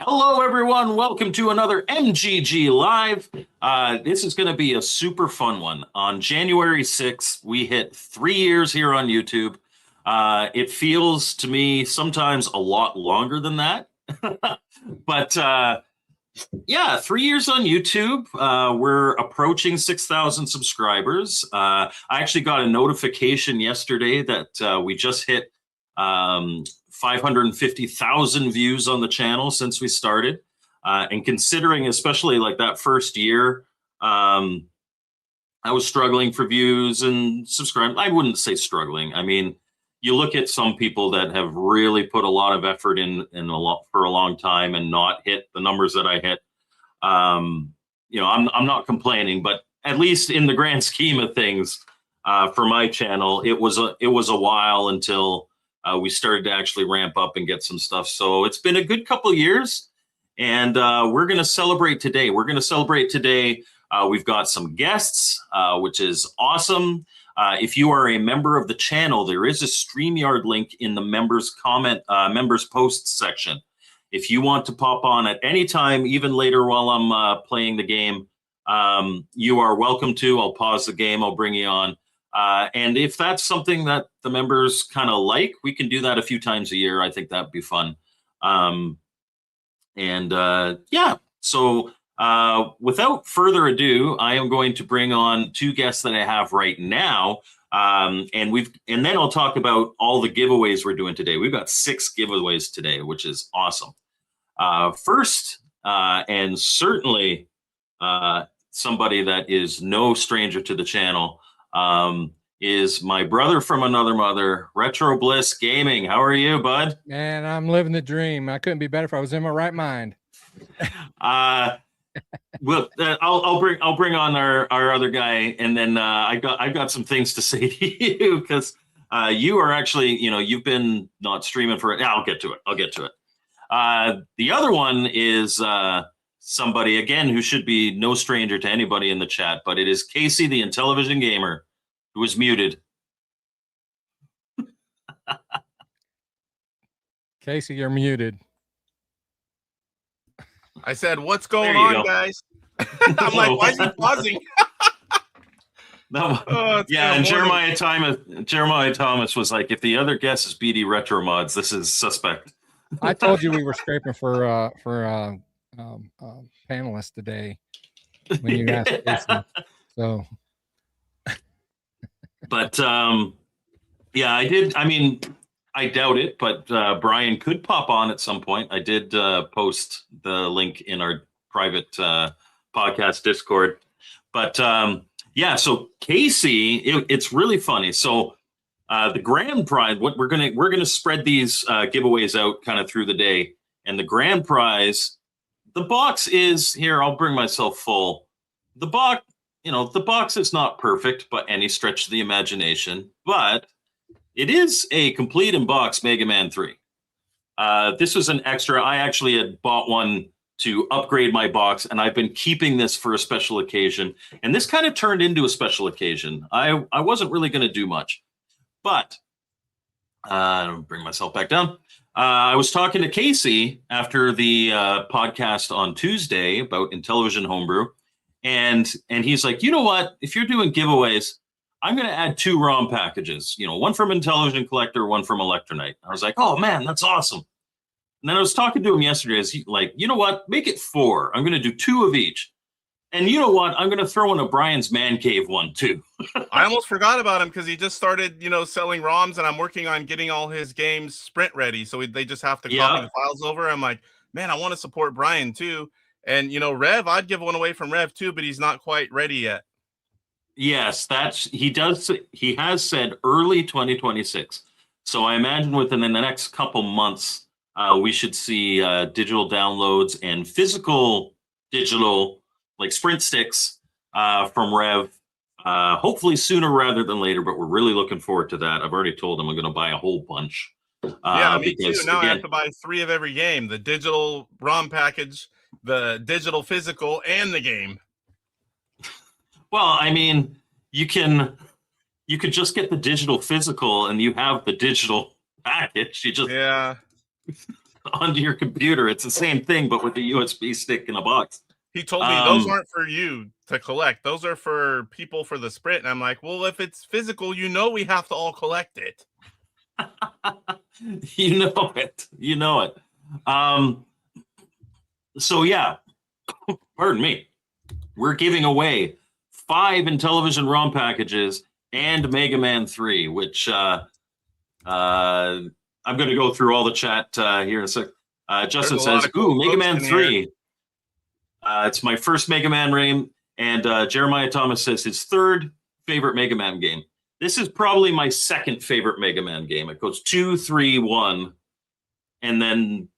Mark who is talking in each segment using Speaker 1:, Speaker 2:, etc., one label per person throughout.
Speaker 1: Hello, everyone. Welcome to another MGG Live. This is going to be a super fun one. On January 6th, we hit 3 years here on YouTube. It feels to me sometimes a lot longer than that. But yeah, 3 years on YouTube. We're approaching 6,000 subscribers. I actually got a notification yesterday that we just hit 550,000 views on the channel since we started. And considering, especially like that first year, I was struggling for views and subscribers. I wouldn't say struggling. I mean, you look at some people that have really put a lot of effort in for a long time and not hit the numbers that I hit. I'm not complaining, but at least in the grand scheme of things, for my channel, it was a while until we started to actually ramp up and get some stuff. So it's been a good couple of years, and we're going to celebrate today. We've got some guests, which is awesome. If you are a member of the channel, there is a StreamYard link in the members posts section. If you want to pop on at any time, even later while I'm playing the game, you are welcome to. I'll pause the game. I'll bring you on. And if that's something that the members kind of like, we can do that a few times a year. I think that'd be fun. Yeah, so without further ado, I am going to bring on two guests that I have right now. And then I'll talk about all the giveaways we're doing today. We've got 6 giveaways today, which is awesome. First, and certainly somebody that is no stranger to the channel, is my brother from another mother, Retro Bliss Gaming. How are you, bud?
Speaker 2: Man, I'm living the dream. I couldn't be better if I was in my right mind.
Speaker 1: Well, I'll bring on our other guy, and then I've got some things to say to you because you are actually, you've been not streaming for it. I'll get to it. The other one is somebody again who should be no stranger to anybody in the chat, but it is Casey, the Intellivision gamer, who is muted.
Speaker 2: Casey, you're muted.
Speaker 3: I said, "What's going on, guys?" I'm like, "Why is he pausing?"
Speaker 1: No, yeah, and Jeremiah Thomas was like, "If the other guest is BD Retro Mods, this is suspect."
Speaker 2: I told you we were scraping for panelists today when you asked Casey. So,
Speaker 1: but yeah, I did. I mean, I doubt it, but Brian could pop on at some point. I did post the link in our private podcast Discord. But yeah, so Casey, it's really funny. So the grand prize, what we're gonna spread these giveaways out kind of through the day, and the grand prize, the box is here. I'll bring myself full. The box, the box is not perfect by any stretch of the imagination, but it is a complete in-box Mega Man 3. This was an extra. I actually had bought one to upgrade my box, and I've been keeping this for a special occasion. And this kind of turned into a special occasion. I wasn't really going to do much, but I'll bring myself back down. I was talking to Casey after the podcast on Tuesday about Intellivision Homebrew, and he's like, you know what? If you're doing giveaways, I'm going to add 2 ROM packages, one from Intellivision Collector, one from Elektronite. I was like, oh man, that's awesome. And then I was talking to him yesterday. As he like, you know what? Make it 4. I'm going to do 2 of each. And you know what? I'm going to throw in a Brian's Man Cave one too.
Speaker 3: I almost forgot about him because he just started, selling ROMs, and I'm working on getting all his games sprint ready. So they just have to copy the files over. I'm like, man, I want to support Brian too. And, Rev, I'd give one away from Rev too, but he's not quite ready yet.
Speaker 1: Yes, he has said early 2026. So I imagine within the next couple months, we should see digital downloads and physical digital, like Sprint sticks from Rev, hopefully sooner rather than later, but we're really looking forward to that. I've already told him I'm going to buy a whole bunch.
Speaker 3: Yeah, me too. Now I have to buy 3 of every game, the digital ROM package, the digital physical, and the game.
Speaker 1: Well, I mean, you could just get the digital physical and you have the digital package. You just onto your computer. It's the same thing, but with a USB stick in a box.
Speaker 3: He told me those aren't for you to collect. Those are for people for the Sprint. And I'm like, well, if it's physical, we have to all collect it.
Speaker 1: You know it. You know it. So yeah, pardon me. We're giving away 5 Intellivision ROM packages and Mega Man 3, which I'm going to go through all the chat here in a sec. Justin says, "Ooh, Mega Man 3. It's my first Mega Man game." And Jeremiah Thomas says his 3rd favorite Mega Man game. This is probably my 2nd favorite Mega Man game. It goes 2, 3, 1, and then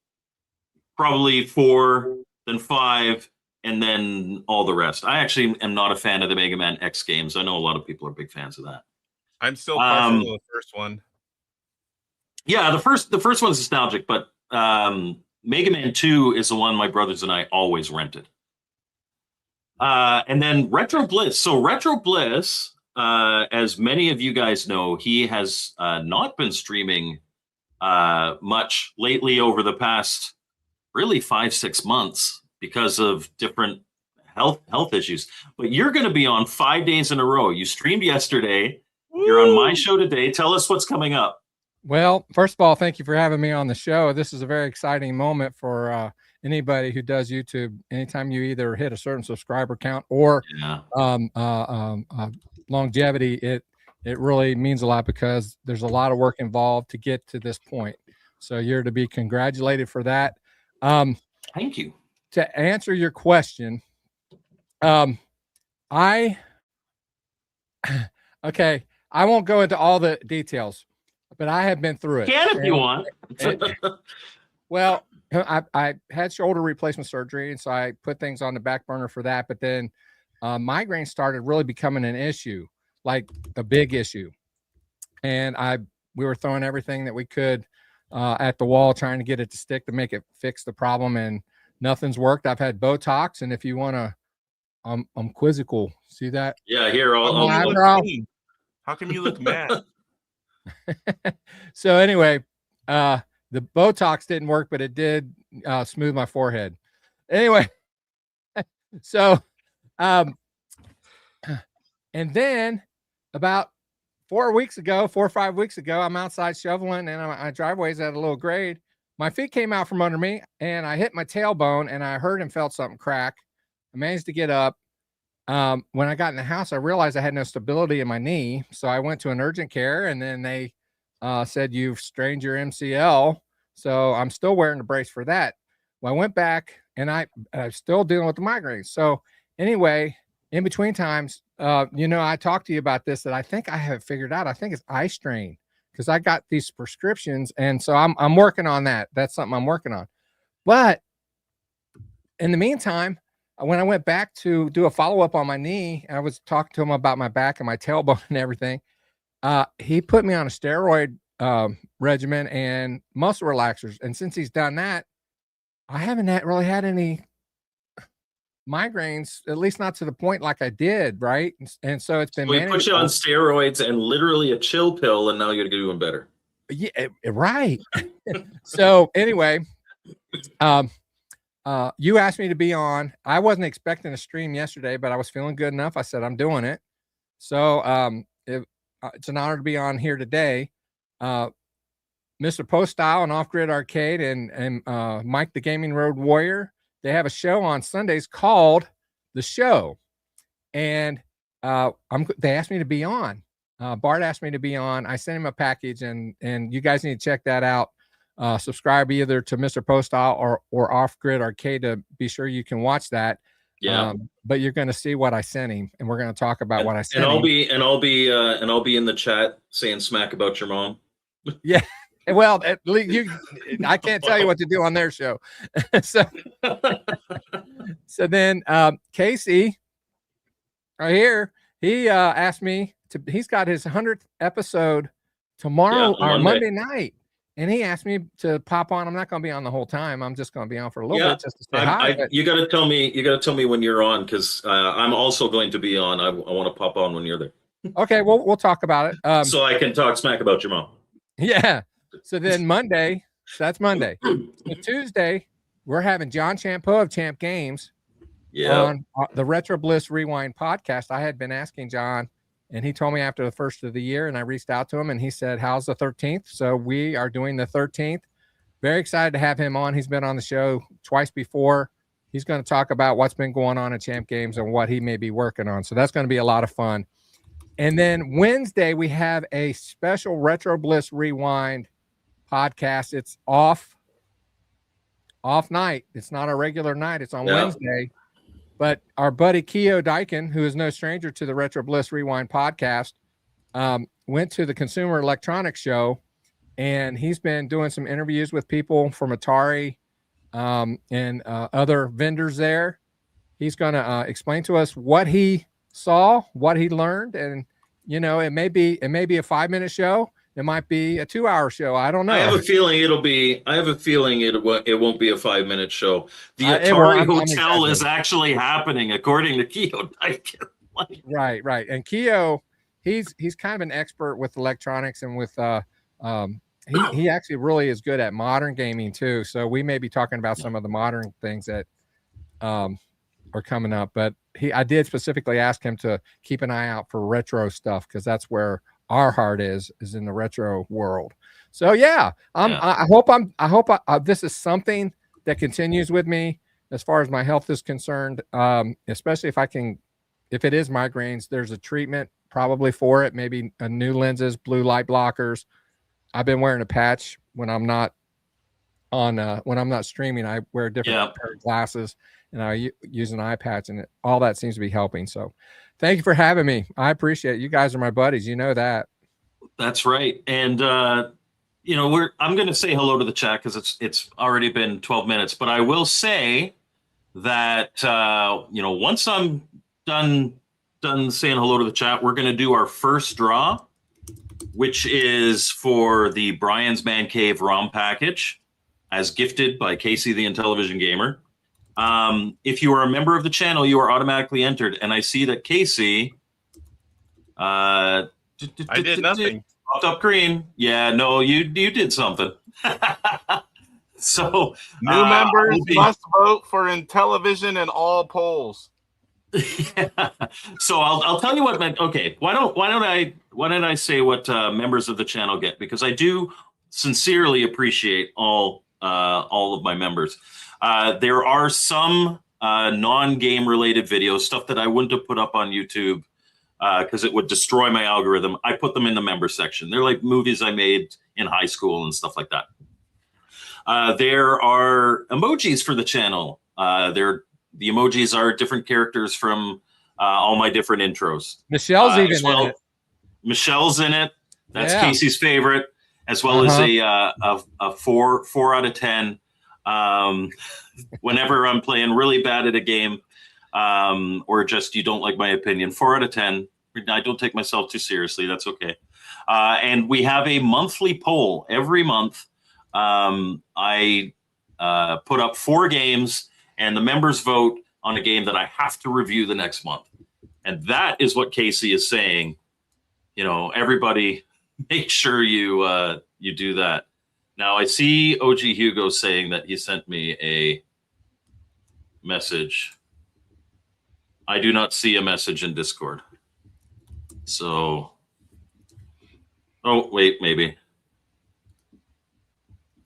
Speaker 1: probably 4, then 5, and then all the rest. I actually am not a fan of the Mega Man X games. I know a lot of people are big fans of that.
Speaker 3: I'm still partial to the first one.
Speaker 1: Yeah, the first one's nostalgic, but Mega Man 2 is the one my brothers and I always rented. And then Retro Bliss. So Retro Bliss, as many of you guys know, he has not been streaming much lately over the past really 5-6 months because of different health issues. But you're going to be on 5 days in a row. You streamed yesterday. Woo! You're on my show today. Tell us what's coming up.
Speaker 2: Well, first of all, thank you for having me on the show. This is a very exciting moment for anybody who does YouTube. Anytime you either hit a certain subscriber count or longevity, it really means a lot because there's a lot of work involved to get to this point. So you're to be congratulated for that.
Speaker 1: Thank you.
Speaker 2: To answer your question, I won't go into all the details, but I have been through it.
Speaker 1: Can if you want.
Speaker 2: Well, I had shoulder replacement surgery, and so I put things on the back burner for that. But then migraine started really becoming an issue, like a big issue. And we were throwing everything that we could at the wall, trying to get it to stick to make it fix the problem, and nothing's worked. I've had Botox, and if you want to, I'm quizzical. See that?
Speaker 1: Yeah, here.
Speaker 3: How come you look mad?
Speaker 2: So anyway, the Botox didn't work, but it did smooth my forehead. Anyway, so and then about 4 or 5 weeks ago, I'm outside shoveling, and my driveway's at a little grade. My feet came out from under me, and I hit my tailbone, and I heard and felt something crack. I managed to get up. When I got in the house, I realized I had no stability in my knee. So I went to an urgent care, and then they said, "You've strained your MCL." So I'm still wearing the brace for that. Well, I went back, and I'm still dealing with the migraines. So anyway, in between times, I talked to you about this, that I think I have figured out. I think it's eye strain, because I got these prescriptions. And so I'm working on that. That's something I'm working on. But in the meantime, when I went back to do a follow-up on my knee, I was talking to him about my back and my tailbone and everything. He put me on a steroid regimen and muscle relaxers. And since he's done that, I haven't really had any migraines, at least not to the point like I did, right? And so it's been.
Speaker 1: We put you on steroids and literally a chill pill, and now you're doing better.
Speaker 2: Yeah, right. So anyway, you asked me to be on. I wasn't expecting a stream yesterday, but I was feeling good enough. I said, I'm doing it. So it's an honor to be on here today. Mr. Poststyle and Off Grid Arcade and Mike the Gaming Road Warrior, they have a show on Sundays called The Show. And they asked me to be on. Bart asked me to be on. I sent him a package, and you guys need to check that out. Subscribe either to Mr. Poststyle or Off Grid Arcade to be sure you can watch that.
Speaker 1: Yeah.
Speaker 2: But you're going to see what I sent him, and we're going to talk about what I sent him.
Speaker 1: I'll be in the chat saying smack about your mom.
Speaker 2: Yeah. Well, I can't tell you what to do on their show. So then Casey right here, he asked me he's got his 100th episode tomorrow or Monday night. And he asked me to pop on. I'm not going to be on the whole time. I'm just going to be on for a little bit just to say hi.
Speaker 1: You got to tell me when you're on, because I'm also going to be on. I want to pop on when you're there.
Speaker 2: Okay, we'll talk about it.
Speaker 1: So I can talk smack about your mom.
Speaker 2: Yeah. So then Monday, That's Monday. So Tuesday, we're having John Champeau of Champ Games
Speaker 1: Yeah.
Speaker 2: on the Retro Bliss Rewind podcast. I had been asking John, and he told me after the first of the year, and I reached out to him, and he said, how's the 13th? So we are doing the 13th. Very excited to have him on. He's been on the show twice before. He's going to talk about what's been going on at Champ Games and what he may be working on. So that's going to be a lot of fun. And then Wednesday, we have a special Retro Bliss Rewind podcast. It's off night. It's not a regular night. It's on Wednesday. But our buddy Keo Dyken, who is no stranger to the Retro Bliss Rewind podcast, went to the Consumer Electronics Show, and he's been doing some interviews with people from Atari and other vendors there. He's going to explain to us what he saw, what he learned, and it may be a 5-minute show. It might be a 2-hour show. I don't know.
Speaker 1: I have a feeling it won't be a 5-minute show. The Atari Hotel is actually happening, according to Keo Dyken.
Speaker 2: Right. And Keo, he's kind of an expert with electronics and with he actually really is good at modern gaming too. So we may be talking about some of the modern things that are coming up. But I did specifically ask him to keep an eye out for retro stuff, because that's where our heart is in the retro world. So I hope this is something that continues with me as far as my health is concerned. Especially if it is migraines, there's a treatment probably for it. Maybe new lenses, blue light blockers. I've been wearing a patch when I'm not streaming. I wear a different pair of glasses, and I use an eye patch, and all that seems to be helping. So thank you for having me. I appreciate it. You guys are my buddies. You know that. That's right.
Speaker 1: And I'm going to say hello to the chat because it's already been 12 minutes. But I will say that once I'm done saying hello to the chat, we're going to do our first draw, which is for the Brian's Man Cave ROM package, as gifted by Casey the Intellivision Gamer. If you are a member of the channel, you are automatically entered. And I see that Casey,
Speaker 3: I did nothing.
Speaker 1: Popped up green. Yeah, no, you did something. So
Speaker 3: new members must vote for Intellivision in all polls.
Speaker 1: Yeah. So I'll tell you what. Okay, why don't I say what members of the channel get, because I do sincerely appreciate all of my members. There are some non-game related videos, stuff that I wouldn't have put up on YouTube because it would destroy my algorithm. I put them in the member section. They're like movies I made in high school and stuff like that. There are emojis for the channel. The emojis are different characters from all my different intros.
Speaker 2: Michelle's even in it.
Speaker 1: Michelle's in it. That's Casey's favorite, as well as a 4 out of 10. Whenever I'm playing really bad at a game, or just you don't like my opinion, 4 out of 10. I don't take myself too seriously. That's okay. And we have a monthly poll every month. I put up 4 games, and the members vote on a game that I have to review the next month. And that is what Casey is saying. Everybody, make sure you do that. Now, I see OG Hugo saying that he sent me a message. I do not see a message in Discord. So, oh, wait, maybe.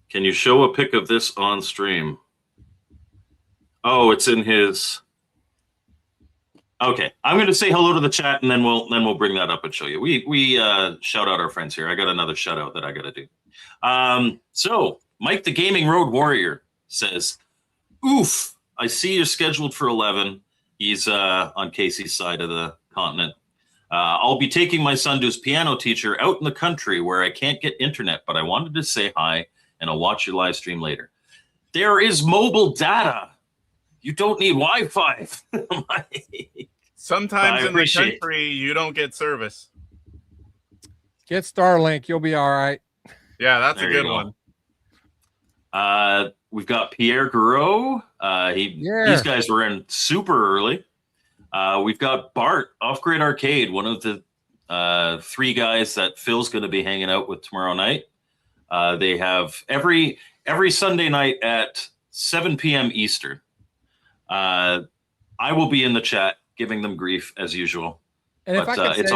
Speaker 1: Can you show a pic of this on stream? Oh, it's in his. Okay, I'm going to say hello to the chat, and then we'll bring that up and show you. We shout out our friends here. I got another shout out that I got to do. So Mike the Gaming Road Warrior says, "Oof, I see you're scheduled for 11." He's on Casey's side of the continent. I'll be taking my son to his piano teacher out in the country where I can't get internet, but I wanted to say hi, and I'll watch your live stream later. There is mobile data. You don't need Wi-Fi.
Speaker 3: Sometimes in the country, you don't get service.
Speaker 2: Get Starlink. You'll be all right.
Speaker 3: Yeah, that's a good one.
Speaker 1: We've got Pierre Garreau. These guys were in super early. We've got Bart, Off Grid Arcade, one of the 3 guys that Phil's going to be hanging out with tomorrow night. They have every Sunday night at 7 p.m. Eastern. I will be in the chat giving them grief as usual.
Speaker 2: And if
Speaker 1: but
Speaker 2: I could
Speaker 1: it's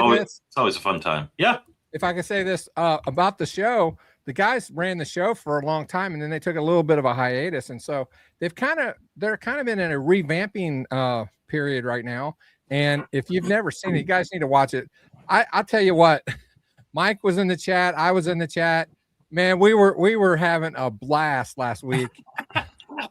Speaker 1: always a fun time. Yeah.
Speaker 2: If I could say this about the show, the guys ran the show for a long time, and then they took a little bit of a hiatus, and so they're kind of in a revamping period right now. And if you've never seen it, you guys need to watch it. I'll tell you what, Mike was in the chat, I was in the chat. Man, we were having a blast last week.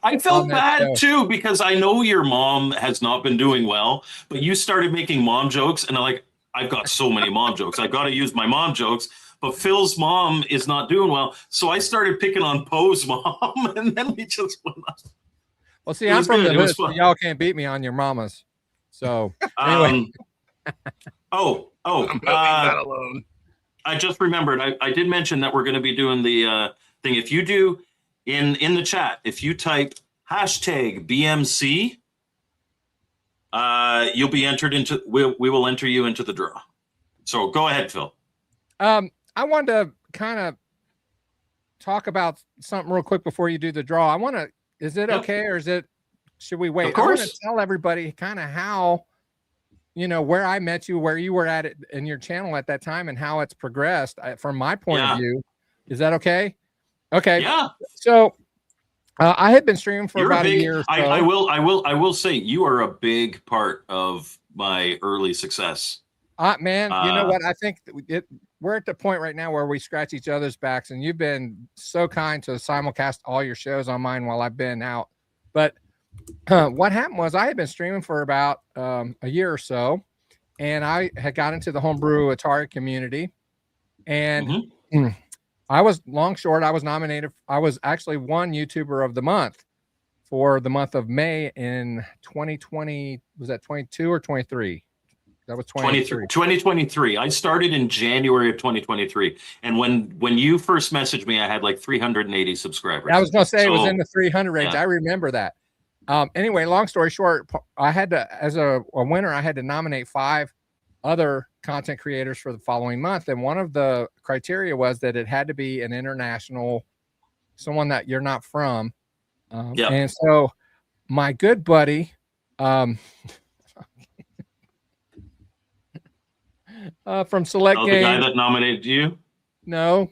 Speaker 1: I felt bad too, because I know your mom has not been doing well, but you started making mom jokes, and I've got so many mom jokes. I got to use my mom jokes, but Phil's mom is not doing well. So I started picking on Poe's mom, and then we just went up.
Speaker 2: Well, see, I'm from the hood, so y'all can't beat me on your mamas. So anyway.
Speaker 1: I'm
Speaker 3: not that alone.
Speaker 1: I just remembered. I did mention that we're going to be doing the thing. If you do in the chat, if you type #BMC, you'll be entered into. We will enter you into the draw. So go ahead, Phil.
Speaker 2: I wanted to kind of talk about something real quick before you do the draw. Is it okay, or should we wait?
Speaker 1: Of course.
Speaker 2: I want to tell everybody kind of how, where I met you, where you were at it in your channel at that time, and how it's progressed from my point of view. Is that okay? Okay.
Speaker 1: Yeah.
Speaker 2: So I had been streaming for about a year or so.
Speaker 1: I will say you are a big part of my early success.
Speaker 2: Man, you know what? I think we're at the point right now where we scratch each other's backs, and you've been so kind to simulcast all your shows on mine while I've been out. But what happened was I had been streaming for about a year or so, and I had got into the homebrew Atari community, and I was nominated. I was actually one YouTuber of the month for the month of May in 2020. Was that 22 or 23? That was
Speaker 1: 2023. I started in January of 2023. And when you first messaged me, I had like 380 subscribers.
Speaker 2: I was going to say it was in the 300 range. Yeah. I remember that. Anyway, long story short, I had to, as a winner, I had to nominate 5 other content creators for the following month. And one of the criteria was that it had to be an international, someone that you're not from. And so my good buddy, from Select Game.
Speaker 1: The guy that nominated you?
Speaker 2: No.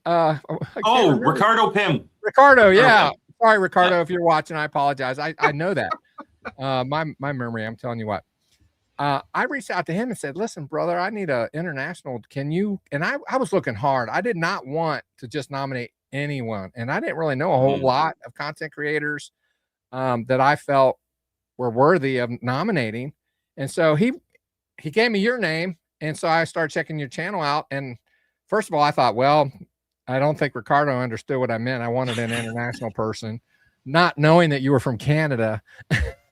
Speaker 1: Ricardo Pym.
Speaker 2: Ricardo, yeah. Okay. Sorry, Ricardo, if you're watching, I apologize. I know that. My memory, I'm telling you what. I reached out to him and said, listen, brother, I need an international. Can you? And I was looking hard. I did not want to just nominate anyone. And I didn't really know a whole lot of content creators that I felt were worthy of nominating. And so he gave me your name. And so I started checking your channel out. And first of all, I thought, well, I don't think Ricardo understood what I meant. I wanted an international person, not knowing that you were from Canada.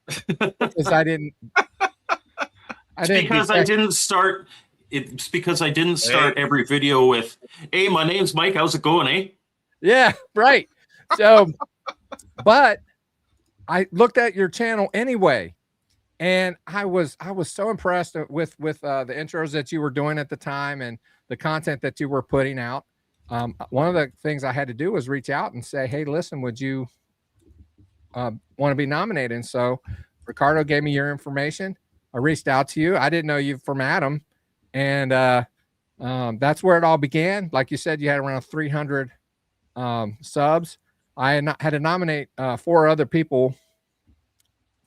Speaker 2: Because I didn't
Speaker 1: start every video with, hey, my name's Mike. How's it going, eh?
Speaker 2: Yeah, right. So, but I looked at your channel anyway. And I was so impressed with the intros that you were doing at the time and the content that you were putting out. One of the things I had to do was reach out and say, hey, listen, would you want to be nominated? And so Ricardo gave me your information. I reached out to you. I didn't know you from Adam. And that's where it all began. Like you said, you had around 300 subs. I had to nominate 4 other people,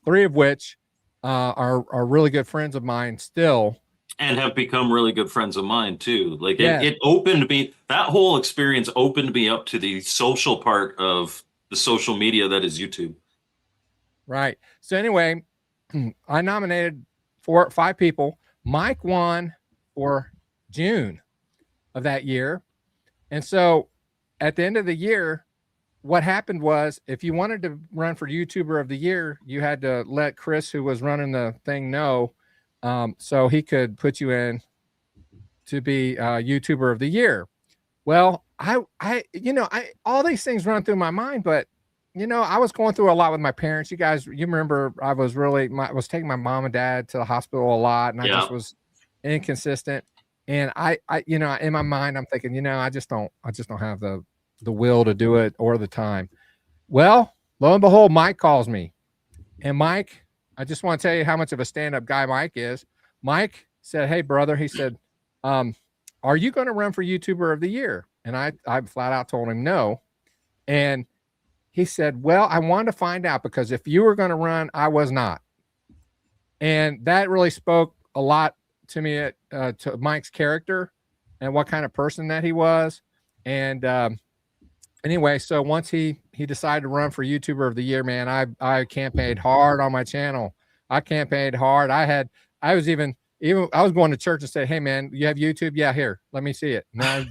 Speaker 2: 3 of which are really good friends of mine still,
Speaker 1: and have become really good friends of mine too. Like it opened me, that whole experience opened me up to the social part of the social media that is YouTube.
Speaker 2: Right. So anyway, I nominated 4 or 5 people. Mike won for June of that year. And so at the end of the year, what happened was, if you wanted to run for YouTuber of the year, you had to let Chris, who was running the thing, know, so he could put you in to be YouTuber of the year. Well, I all these things run through my mind, but I was going through a lot with my parents. You remember I was taking my mom and dad to the hospital a lot, and I just was inconsistent. And you know, in my mind, I'm thinking, you know, I just don't have the will to do it or the time. Well, lo and behold, Mike calls me. And Mike, I just want to tell you how much of a stand-up guy Mike is. Mike said, "Hey, brother," he said, "Are you going to run for YouTuber of the Year?" And I flat out told him no. And he said, "Well, I wanted to find out because if you were going to run, I was not." And that really spoke a lot to me, to Mike's character and what kind of person that he was. And anyway, so once he decided to run for YouTuber of the Year, man, I campaigned hard on my channel. I campaigned hard. I was going to church and say, "Hey, man, you have YouTube? Yeah, here, let me see it." And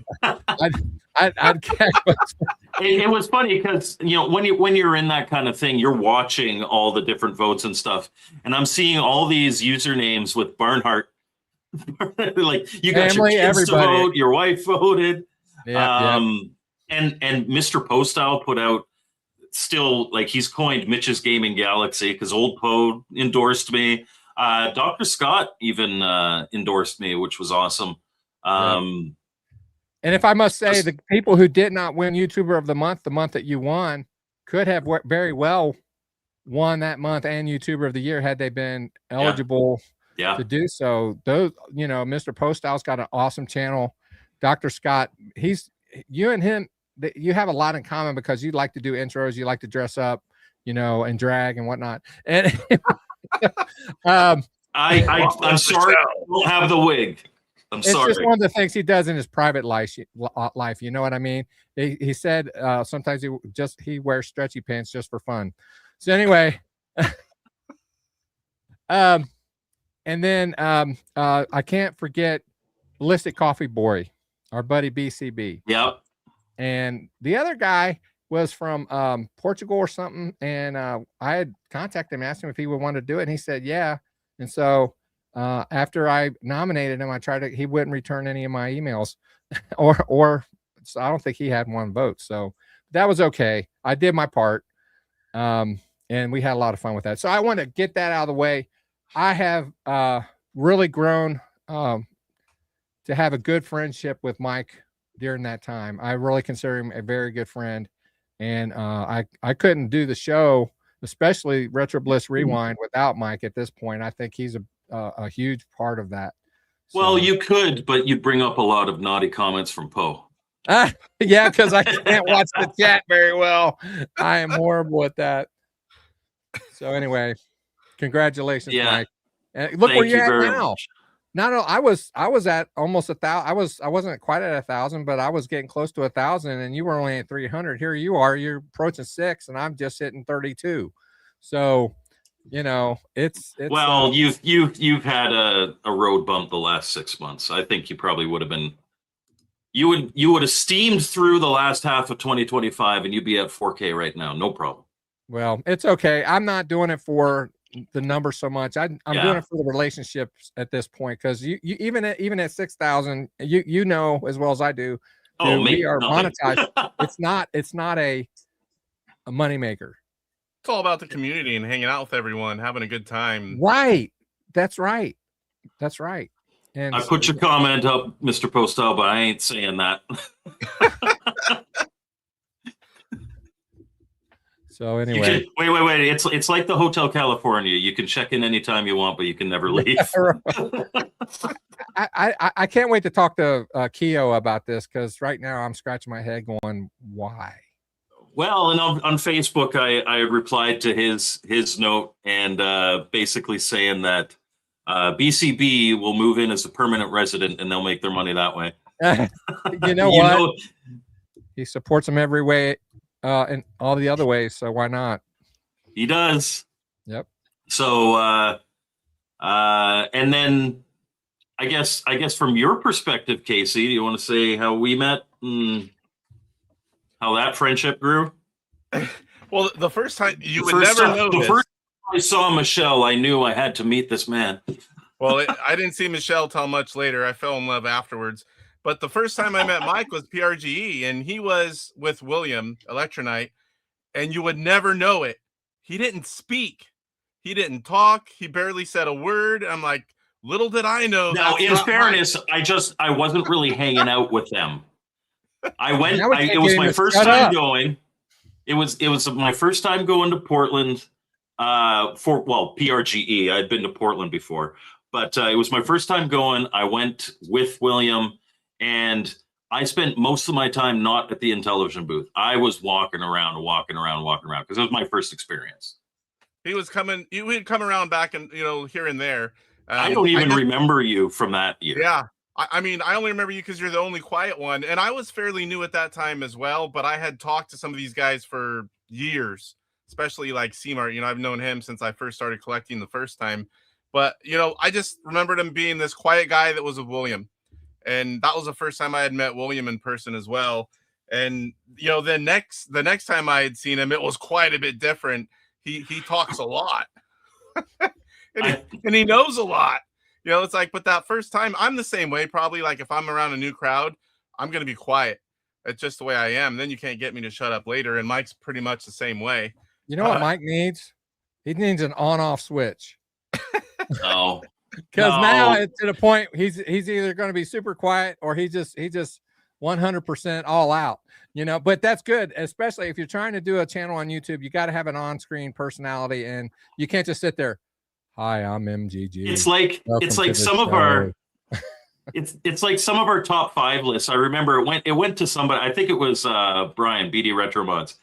Speaker 1: it was funny because, you know, when you're in that kind of thing, you're watching all the different votes and stuff, and I'm seeing all these usernames with Barnhart. Like, you got
Speaker 2: family,
Speaker 1: your kids
Speaker 2: everybody.
Speaker 1: to vote, your wife voted.
Speaker 2: Yeah,
Speaker 1: And Mr. Postal put out, still, like, he's coined Mitch's Gaming Galaxy because Old Poe endorsed me. Dr. Scott even endorsed me, which was awesome.
Speaker 2: And if I must say, the people who did not win YouTuber of the month that you won, could have very well won that month and YouTuber of the Year had they been eligible to do so. Those, you know, Mr. Postal's got an awesome channel. Dr. Scott, you and him, you have a lot in common because you like to do intros, you like to dress up, you know, and drag and whatnot. And
Speaker 1: I'm sorry, I don't have the wig.
Speaker 2: It's just one of the things he does in his private life. You know what I mean? He said sometimes he wears stretchy pants just for fun. So anyway, and then I can't forget Ballistic Coffee Boy, our buddy BCB.
Speaker 1: Yep.
Speaker 2: And the other guy was from Portugal or something, and I had contacted him, asked him if he would want to do it, and he said yeah. And so after I nominated him, he wouldn't return any of my emails, or so I don't think he had one vote. So that was okay. I did my part, and we had a lot of fun with that. So I want to get that out of the way. I have really grown to have a good friendship with Mike during that time. I really consider him a very good friend, and I couldn't do the show, especially Retro Bliss Rewind, without Mike at this point. I think he's a huge part of that.
Speaker 1: Well, you could, but you bring up a lot of naughty comments from Poe.
Speaker 2: Yeah, because I can't watch the chat very well. I am horrible at that. So anyway, congratulations, Mike. And look where you're at now.
Speaker 1: Much.
Speaker 2: No, I was at almost 1,000. I wasn't quite at 1,000, but I was getting close to 1,000, and you were only at 300. Here you are, you're approaching 6, and I'm just hitting 32. So, you know, it's
Speaker 1: well, you've had a road bump the last 6 months. I think you probably would have been, you would have steamed through the last half of 2025, and you'd be at 4K right now, no problem.
Speaker 2: Well, it's okay. I'm not doing it for the number so much. I'm doing it for the relationships at this point, because you even at 6,000, you know as well as I do. We are monetized. It's not a moneymaker.
Speaker 3: It's all about the community and hanging out with everyone, having a good time.
Speaker 2: Right. That's right. And
Speaker 1: I put your comment up, Mr. Postal, but I ain't saying that.
Speaker 2: So anyway,
Speaker 1: wait. It's like the Hotel California. You can check in anytime you want, but you can never leave.
Speaker 2: I can't wait to talk to Keo about this, because right now I'm scratching my head going, why?
Speaker 1: Well, and on Facebook, I replied to his note, and basically saying that BCB will move in as a permanent resident, and they'll make their money that way.
Speaker 2: You know what? He supports them every way. And all the other ways, so why not?
Speaker 1: He does.
Speaker 2: Yep.
Speaker 1: So and then I guess from your perspective, Casey, do you want to say how we met and how that friendship grew?
Speaker 3: Well, the first time you would never know this.
Speaker 1: The first time I saw Michelle, I knew I had to meet this man.
Speaker 3: Well, I didn't see Michelle till much later. I fell in love afterwards. But the first time I met Mike was PRGE, and he was with William, Elektronite, and you would never know it. He didn't speak. He didn't talk. He barely said a word. I'm like, Little did I know.
Speaker 1: Now,
Speaker 3: that's
Speaker 1: in
Speaker 3: not
Speaker 1: fairness, I wasn't really hanging out with them. I went.
Speaker 2: Now what
Speaker 1: It
Speaker 2: that
Speaker 1: was
Speaker 2: game
Speaker 1: my
Speaker 2: is,
Speaker 1: first
Speaker 2: shut
Speaker 1: time
Speaker 2: up.
Speaker 1: going. It was my first time going to Portland. For PRGE. I'd been to Portland before, but it was my first time going. I went with William, and I spent most of my time not at the Intellivision booth. I was walking around because it was my first experience.
Speaker 3: He was coming. He would come around back and here and there.
Speaker 1: I don't even remember you from that year.
Speaker 3: Yeah. I mean, I only remember you because you're the only quiet one. And I was fairly new at that time as well, but I had talked to some of these guys for years, especially like C-Mart. I've known him since I first started collecting the first time. But, I just remembered him being this quiet guy that was with William. And that was the first time I had met William in person as well. And, the next time I had seen him, it was quite a bit different. He talks a lot. and he knows a lot. It's like, but that first time, I'm the same way. Probably like if I'm around a new crowd, I'm going to be quiet. It's just the way I am. Then you can't get me to shut up later. And Mike's pretty much the same way.
Speaker 2: You know what Mike needs? He needs an on-off switch.
Speaker 1: No.
Speaker 2: Because now it's to the point he's either going to be super quiet or he just 100% all out. But that's good, especially if you're trying to do a channel on YouTube. You got to have an on-screen personality, and you can't just sit there. Hi, I'm MGG.
Speaker 1: It's like some of our it's like some of our top 5 lists. I remember it went to somebody. I think it was Brian BD Retro Mods,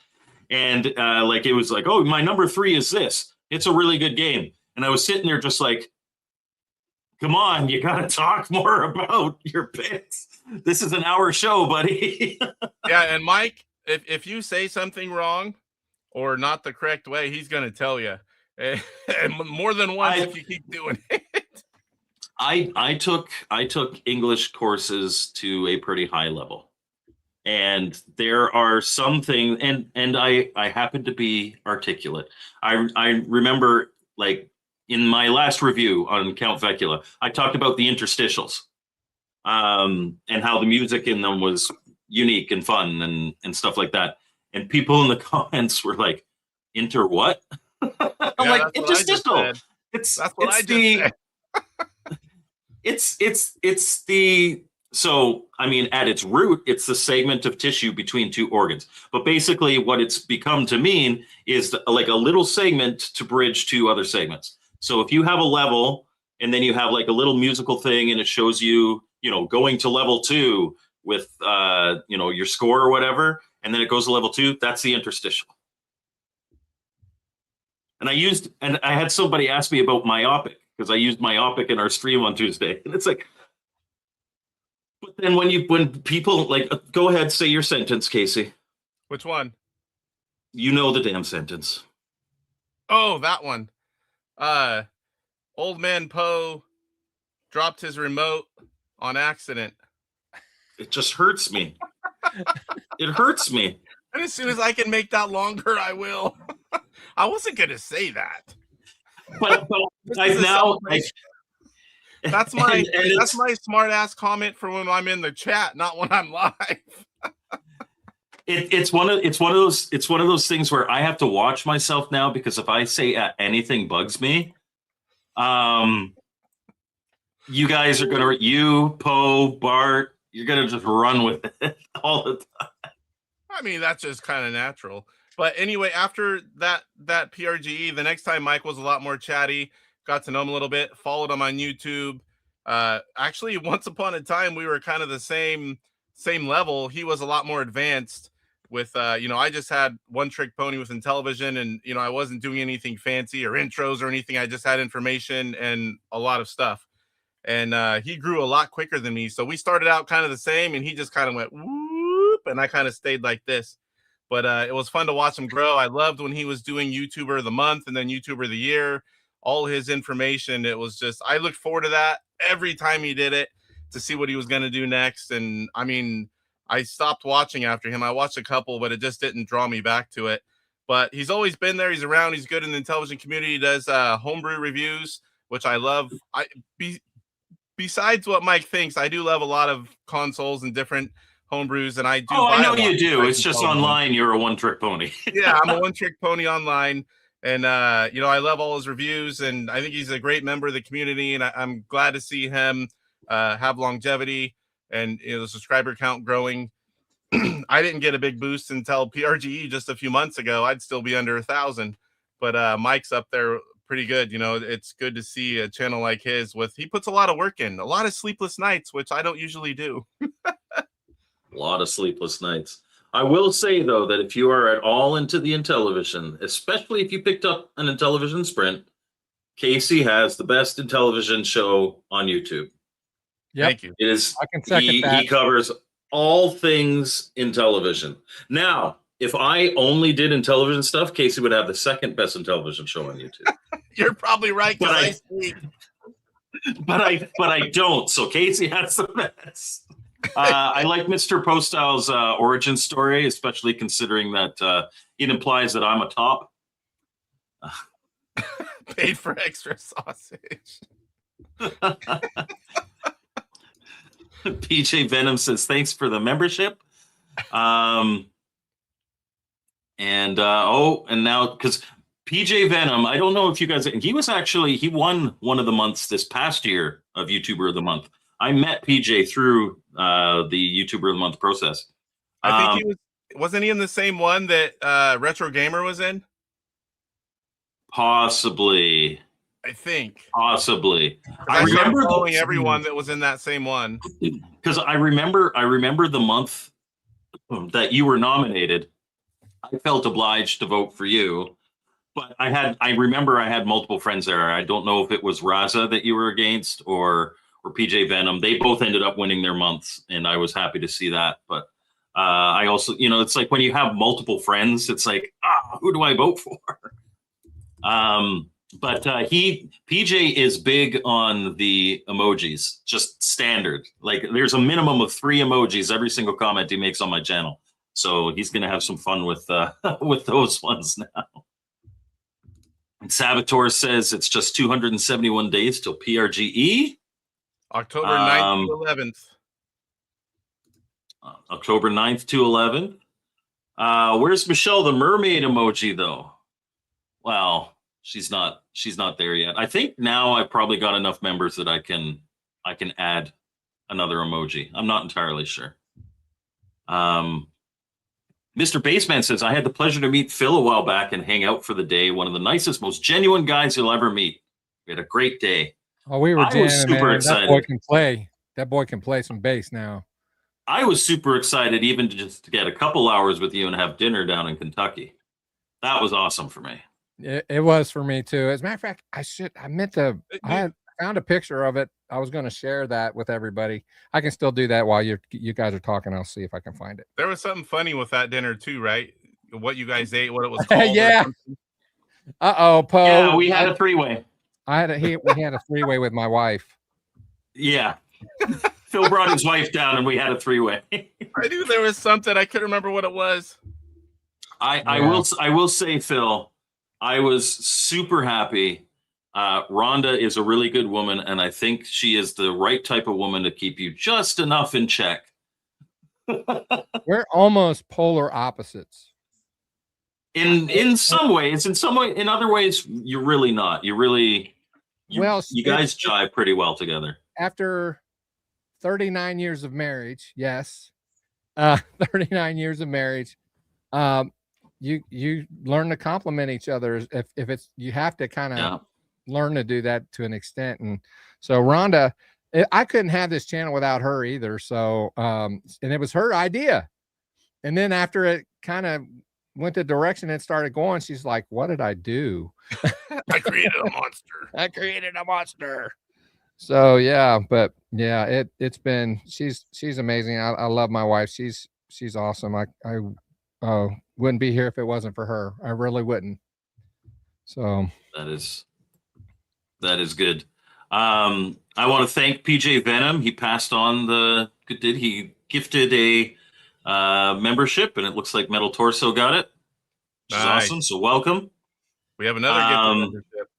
Speaker 1: and it was like, oh, my number 3 is this. It's a really good game, and I was sitting there just like, come on, you got to talk more about your picks. This is an hour show, buddy.
Speaker 3: Yeah, and Mike, if you say something wrong or not the correct way, he's going to tell you. And more than once if you keep doing it.
Speaker 1: I took English courses to a pretty high level, and there are some things, and I happen to be articulate. I remember, like, in my last review on Count Vecula, I talked about the interstitials, and how the music in them was unique and fun and stuff like that. And people in the comments were like, "Inter what?" I'm like, interstitial. It's the so I mean, at its root, it's the segment of tissue between 2 organs. But basically, what it's become to mean is like a little segment to bridge 2 other segments. So if you have a level and then you have like a little musical thing and it shows you, going to level 2 with your score or whatever, and then it goes to level 2, that's the interstitial. And I had somebody ask me about myopic, because I used myopic in our stream on Tuesday. And it's like, but then when people like, go ahead, say your sentence, Casey.
Speaker 3: Which one?
Speaker 1: You know the damn sentence.
Speaker 3: Oh, that one. Old man Poe dropped his remote on accident.
Speaker 1: It just hurts me. It hurts me.
Speaker 3: And as soon as I can make that longer, I will. I wasn't going to say that.
Speaker 1: But
Speaker 3: that's my smart ass comment for when I'm in the chat, not when I'm live.
Speaker 1: It's one of those things where I have to watch myself now, because if I say anything bugs me, you guys are gonna, Poe, Bart, you're gonna just run with it all the time.
Speaker 3: I mean, that's just kind of natural. But anyway, after that PRGE, the next time Mike was a lot more chatty, got to know him a little bit, followed him on YouTube. Actually, once upon a time, we were kind of the same level. He was a lot more advanced with, I just had one trick pony with Intellivision, and, I wasn't doing anything fancy or intros or anything. I just had information and a lot of stuff. And he grew a lot quicker than me. So we started out kind of the same, and he just kind of went whoop, and I kind of stayed like this. But it was fun to watch him grow. I loved when he was doing YouTuber of the month and then YouTuber of the year, all his information. It was just, I looked forward to that every time he did it to see what he was going to do next. And I mean, I stopped watching after him. I watched a couple, but it just didn't draw me back to it. But he's always been there. He's around. He's good in the Intellivision community. He does homebrew reviews, which I love. Besides what Mike thinks, I do love a lot of consoles and different homebrews, and I do.
Speaker 1: Oh, I know you do. It's just online. You're a one-trick pony.
Speaker 3: Yeah, I'm a one-trick pony online, And you know, I love all his reviews, and I think he's a great member of the community. And I'm glad to see him have longevity and, you know, the subscriber count growing. I didn't get a big boost until PRGE just a few months ago. I'd still be under 1,000, but Mike's up there pretty good. You know, it's good to see a channel like his he puts a lot of work in, a lot of sleepless nights, which I don't usually do.
Speaker 1: A lot of sleepless nights. I will say, though, that if you are at all into the Intellivision, especially if you picked up an Intellivision Sprint, Casey has the best Intellivision show on YouTube.
Speaker 2: Yep.
Speaker 3: Thank you.
Speaker 1: It is.
Speaker 2: I can second that.
Speaker 1: He covers all things Intellivision. Now, if I only did Intellivision stuff, Casey would have the second best Intellivision show on YouTube.
Speaker 3: You're probably right.
Speaker 1: But
Speaker 3: I
Speaker 1: I don't. So Casey has the best. I like Mr. Postal's origin story, especially considering that it implies that I'm a top.
Speaker 3: paid for extra sausage.
Speaker 1: PJ Venom says, thanks for the membership. And now, because PJ Venom, I don't know if you guys, he won one of the months this past year of YouTuber of the Month. I met PJ through the YouTuber of the Month process.
Speaker 3: I think wasn't he in the same one that Retro Gamer was in? Possibly. I remember following everyone that was in that same one.
Speaker 1: Because I remember the month that you were nominated. I felt obliged to vote for you, but I remember I had multiple friends there. I don't know if it was Raza that you were against or PJ Venom. They both ended up winning their months, and I was happy to see that. But I also, you know, it's like when you have multiple friends, it's like, who do I vote for? But PJ is big on the emojis, just standard. Like there's a minimum of 3 emojis every single comment he makes on my channel. So he's going to have some fun with those ones now. And Saboteur says it's just 271 days till PRGE.
Speaker 3: October 9th to 11th.
Speaker 1: October 9th to 11th. Where's Michelle the mermaid emoji though? Well, she's not there yet. I think now I've probably got enough members that I can add another emoji. I'm not entirely sure. Mr. Baseman says, I had the pleasure to meet Phil a while back and hang out for the day. One of the nicest, most genuine guys you'll ever meet. We had a great day.
Speaker 2: Oh, we were
Speaker 1: I was super excited.
Speaker 2: That boy can play. That boy can play some bass now.
Speaker 1: I was super excited even to get a couple hours with you and have dinner down in Kentucky. That was awesome for me.
Speaker 2: It was for me too. As a matter of fact, I found a picture of it. I was going to share that with everybody. I can still do that while you guys are talking. I'll see if I can find it.
Speaker 3: There was something funny with that dinner too, right? What you guys ate, what it was called.
Speaker 2: Yeah. Uh-oh, Poe.
Speaker 1: Yeah, we had a 3-way.
Speaker 2: We had a 3-way with my wife.
Speaker 1: Yeah. Phil brought his wife down and we had a 3-way.
Speaker 3: I knew there was something. I couldn't remember what it was.
Speaker 1: I will say, Phil, I was super happy. Rhonda is a really good woman, and I think she is the right type of woman to keep you just enough in check.
Speaker 2: We're almost polar opposites.
Speaker 1: In some ways, in other ways, you're really not. You guys jive pretty well together.
Speaker 2: After 39 years of marriage, yes, 39 years of marriage, you learn to compliment each other. If it's, you have to kind of learn to do that to an extent. And so Rhonda, I couldn't have this channel without her either. So, and it was her idea. And then after it kind of went the direction it started going, she's like, what did I do?
Speaker 3: I created a monster.
Speaker 2: I created a monster. So yeah, but yeah, it's been, she's amazing. I love my wife. She's awesome. I wouldn't be here if it wasn't for her. I really wouldn't. So
Speaker 1: that is good. I want to thank PJ Venom. He passed on he gifted a membership, and it looks like Metal Torso got it, which is awesome. So welcome.
Speaker 3: We have another gift membership.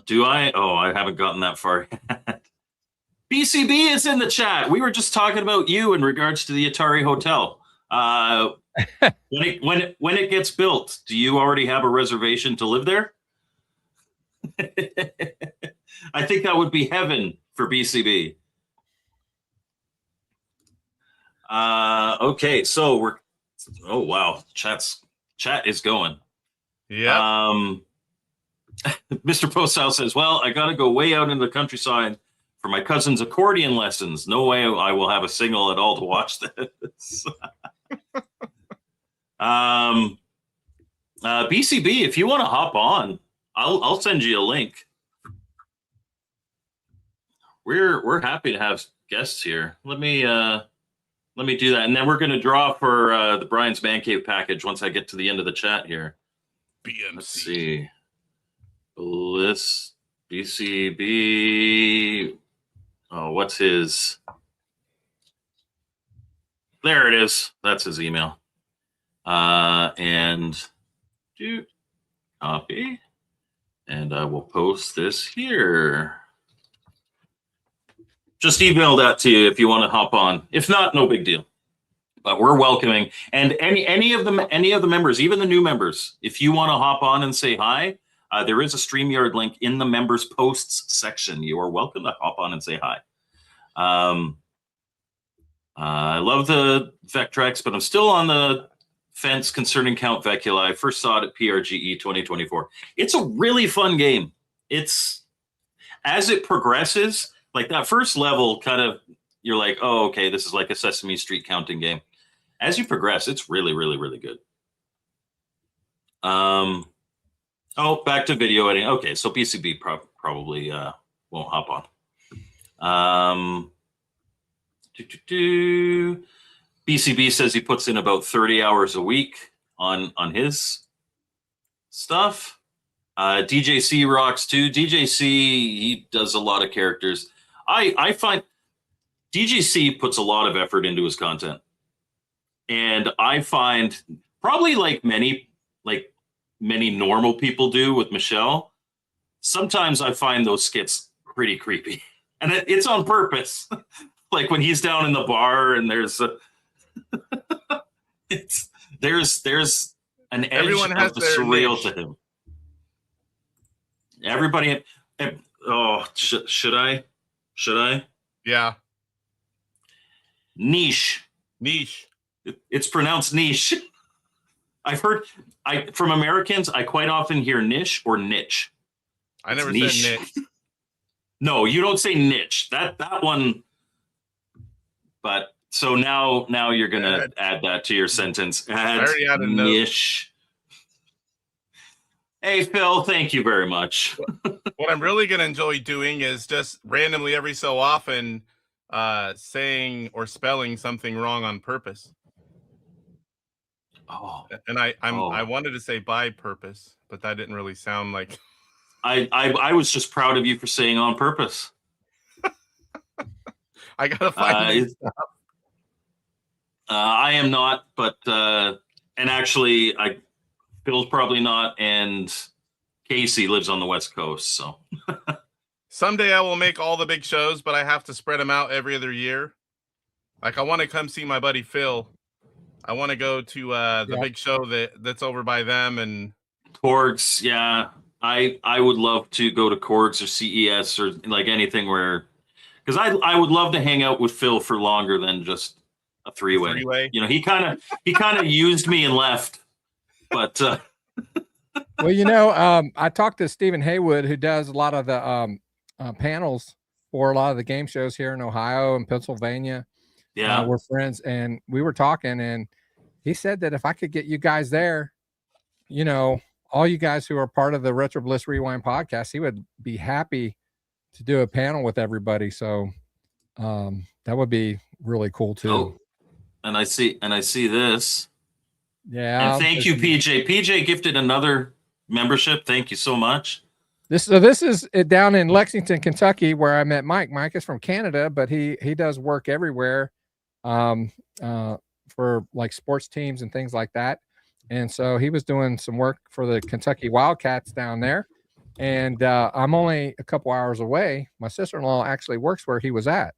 Speaker 1: Do I? Oh, I haven't gotten that far yet. BCB is in the chat. We were just talking about you in regards to the Atari Hotel. when it gets built, do you already have a reservation to live there? I think that would be heaven for BCB. Okay, so oh wow, chat is going.
Speaker 3: Yeah.
Speaker 1: Mr. Posthouse says, well, I got to go way out into the countryside for my cousin's accordion lessons. No way I will have a signal at all to watch this. BCB, if you want to hop on, I'll send you a link. We're happy to have guests here. Let me do that, and then we're going to draw for the Brian's Man Cave package once I get to the end of the chat here.
Speaker 3: BMC.
Speaker 1: Let's see. Bliss BCB. Oh, what's his? There it is. That's his email. And do copy, and I will post this here. Just email that to you if you want to hop on. If not, no big deal. But we're welcoming, and any of the members, even the new members, if you want to hop on and say hi, there is a StreamYard link in the members posts section. You are welcome to hop on and say hi. I love the Vectrex, but I'm still on the fence concerning Count Vecula. I first saw it at PRGE 2024. It's a really fun game. It's, as it progresses, like that first level, kind of, you're like, oh, okay, this is like a Sesame Street counting game. As you progress, it's really, really, really good. Oh, back to video editing. Okay, so BCB probably won't hop on. BCB says he puts in about 30 hours a week on his stuff. DJC rocks too. DJC, he does a lot of characters. I find DJC puts a lot of effort into his content. And I find, probably like many normal people do with Michelle, sometimes I find those skits pretty creepy. And it's on purpose. Like when he's down in the bar and there's there's an edge
Speaker 3: Everyone has
Speaker 1: of the
Speaker 3: their
Speaker 1: surreal
Speaker 3: niche.
Speaker 1: to him. Everybody, oh, should I?
Speaker 3: Yeah.
Speaker 1: Niche. It's pronounced niche. I've heard from Americans, I quite often hear niche or niche.
Speaker 3: I never
Speaker 1: It's
Speaker 3: said niche.
Speaker 1: No, you don't say niche. That one. But so now you're gonna add that to your sentence.
Speaker 3: I already added
Speaker 1: niche. Hey Phil, thank you very much.
Speaker 3: What I'm really gonna enjoy doing is just randomly every so often saying or spelling something wrong on purpose.
Speaker 1: Oh.
Speaker 3: And I wanted to say by purpose, but that didn't really sound like.
Speaker 1: I was just proud of you for saying on purpose.
Speaker 3: I gotta find new stuff.
Speaker 1: I am not, but and actually, Phil's probably not, and Casey lives on the West Coast, so.
Speaker 3: Someday I will make all the big shows, but I have to spread them out every other year. Like I want to come see my buddy Phil. I want to go to the big show that's over by them and
Speaker 1: Korgs. Yeah, I would love to go to Korgs or CES or like anything where, because I would love to hang out with Phil for longer than just a three-way. You know, he kind of used me and left, but.
Speaker 2: Well, you know, I talked to Stephen Haywood, who does a lot of the panels for a lot of the game shows here in Ohio and Pennsylvania.
Speaker 1: Yeah,
Speaker 2: we're friends, and we were talking, and he said that if I could get you guys there, you know, all you guys who are part of the Retro Bliss Rewind podcast, he would be happy to do a panel with everybody. So that would be really cool too.
Speaker 1: Oh, and I see this.
Speaker 2: Yeah.
Speaker 1: And thank you, PJ. PJ gifted another membership. Thank you so much.
Speaker 2: This is down in Lexington, Kentucky, where I met Mike. Mike is from Canada, but he does work everywhere for like sports teams and things like that. And so he was doing some work for the Kentucky Wildcats down there. And I'm only a couple hours away. My sister-in-law actually works where he was at.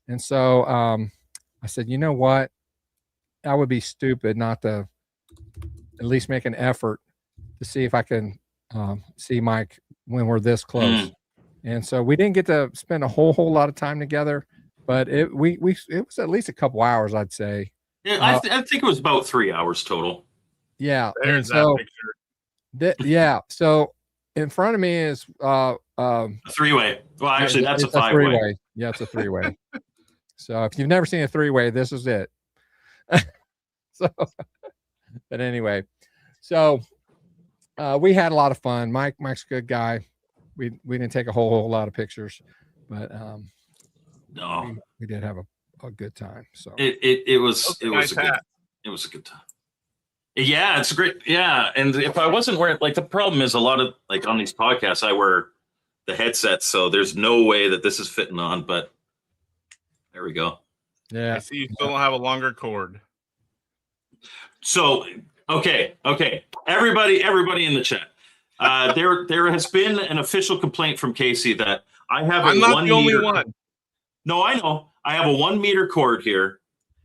Speaker 2: And so I said, you know what? I would be stupid not to at least make an effort to see if I can see Mike when we're this close. And so we didn't get to spend a whole lot of time together, but it was at least a couple hours, I'd say.
Speaker 1: Yeah, I think it was about 3 hours total.
Speaker 2: Yeah.
Speaker 3: There's
Speaker 2: and so
Speaker 3: that picture.
Speaker 2: yeah. So in front of me is
Speaker 1: A three-way. Well, actually, that's a five-way.
Speaker 2: Three-way. Yeah, it's a three-way. So if you've never seen a three-way, this is it. So, but anyway, so we had a lot of fun. Mike's a good guy. We didn't take a whole lot of pictures, but
Speaker 1: no,
Speaker 2: we did have a good time. So
Speaker 1: it was a good time. Yeah, it's great. Yeah, and if I wasn't wearing, like, the problem is a lot of, like, on these podcasts I wear the headset, so there's no way that this is fitting on, but there we go.
Speaker 2: Yeah,
Speaker 3: I see you still don't have a longer cord.
Speaker 1: So okay, everybody in the chat, there has been an official complaint from Casey that I have
Speaker 3: I'm not the only one.
Speaker 1: No, I know. I have a 1 meter cord here,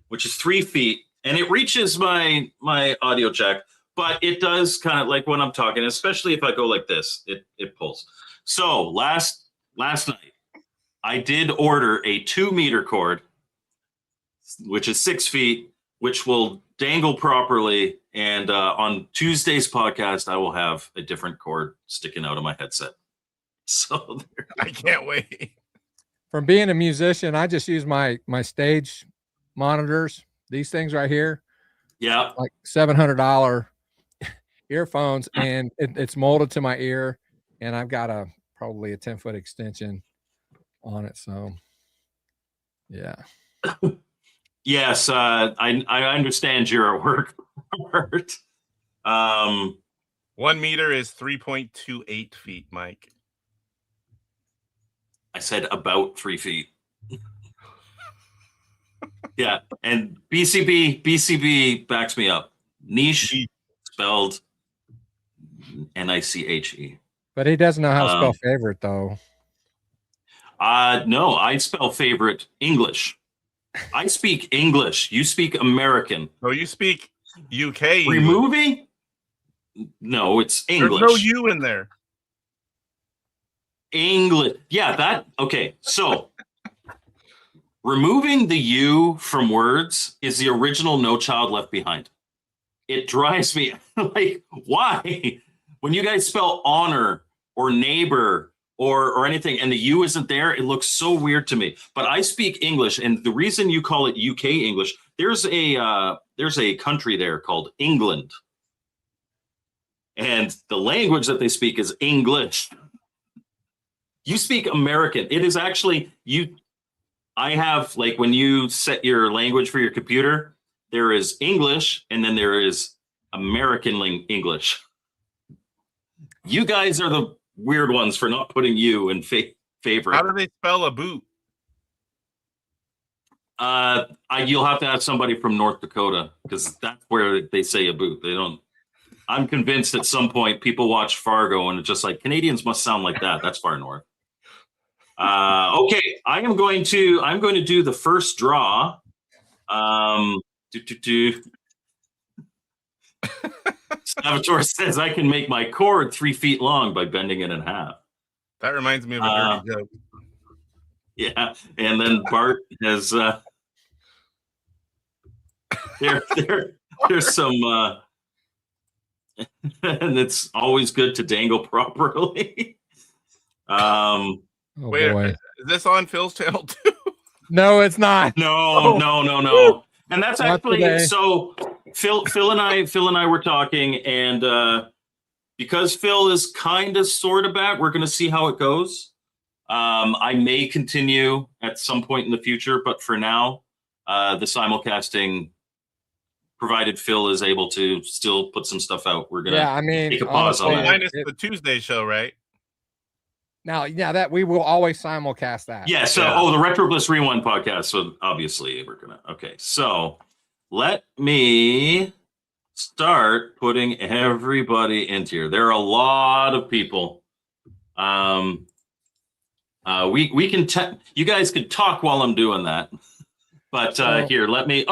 Speaker 1: which is 3 feet, and it reaches my audio jack, but it does kind of, like, when I'm talking, especially if I go like this, it pulls. So last night, I did order a 2 meter cord, which is 6 feet, which will dangle properly. And on Tuesday's podcast, I will have a different cord sticking out of my headset. So
Speaker 3: I can't wait.
Speaker 2: From being a musician, I just use my stage monitors. These things right here.
Speaker 1: Yeah.
Speaker 2: Like $700 earphones, and it's molded to my ear, and I've got probably a 10-foot extension on it. So yeah.
Speaker 1: Yes, I understand you're at work.
Speaker 3: 1 meter is 3.28 feet, Mike.
Speaker 1: I said about 3 feet. Yeah, and BCB backs me up. Niche spelled NICHE.
Speaker 2: But he doesn't know how to spell favorite, though.
Speaker 1: No, I spell favorite English. I speak English. You speak American.
Speaker 3: No, you speak UK.
Speaker 1: Removing? No, it's English.
Speaker 3: There's no U in there.
Speaker 1: English. Yeah, that. Okay, so removing the U from words is the original No Child Left Behind. It drives me, like, why? When you guys spell honor or neighbor or anything, and the U isn't there, it looks so weird to me. But I speak English, and the reason you call it UK English, there's a country there called England, and the language that they speak is English. You speak American. It is actually you. I have, like, when you set your language for your computer, there is English, and then there is American English. You guys are the weird ones for not putting you in favorite.
Speaker 3: How do they spell a boot?
Speaker 1: You'll have to ask somebody from North Dakota, because that's where they say a boot. They don't. I'm convinced at some point people watch Fargo and it's just like, Canadians must sound like that. That's far north. Okay, I'm going to do the first draw. Salvatore says I can make my cord 3 feet long by bending it in half.
Speaker 3: That reminds me of a dirty joke.
Speaker 1: Yeah, and then Bart has there's some and it's always good to dangle properly.
Speaker 2: Oh,
Speaker 3: wait,
Speaker 2: boy.
Speaker 3: is this on Phil's channel too?
Speaker 2: No, it's not.
Speaker 1: No. And that's
Speaker 2: Not
Speaker 1: actually
Speaker 2: today.
Speaker 1: so. Phil and I were talking, and because Phil is kind of sort of back, we're going to see how it goes. I may continue at some point in the future, but for now, the simulcasting, provided Phil is able to still put some stuff out, we're going to take a pause on that.
Speaker 3: Minus the Tuesday show, right?
Speaker 2: Now, yeah, that we will always simulcast that.
Speaker 1: Yeah. So, the Retro Bliss Rewind podcast. So obviously we're going to, okay. So let me start putting everybody into here. There are a lot of people. We can, you guys can talk while I'm doing that. But
Speaker 2: So-
Speaker 1: here, let me.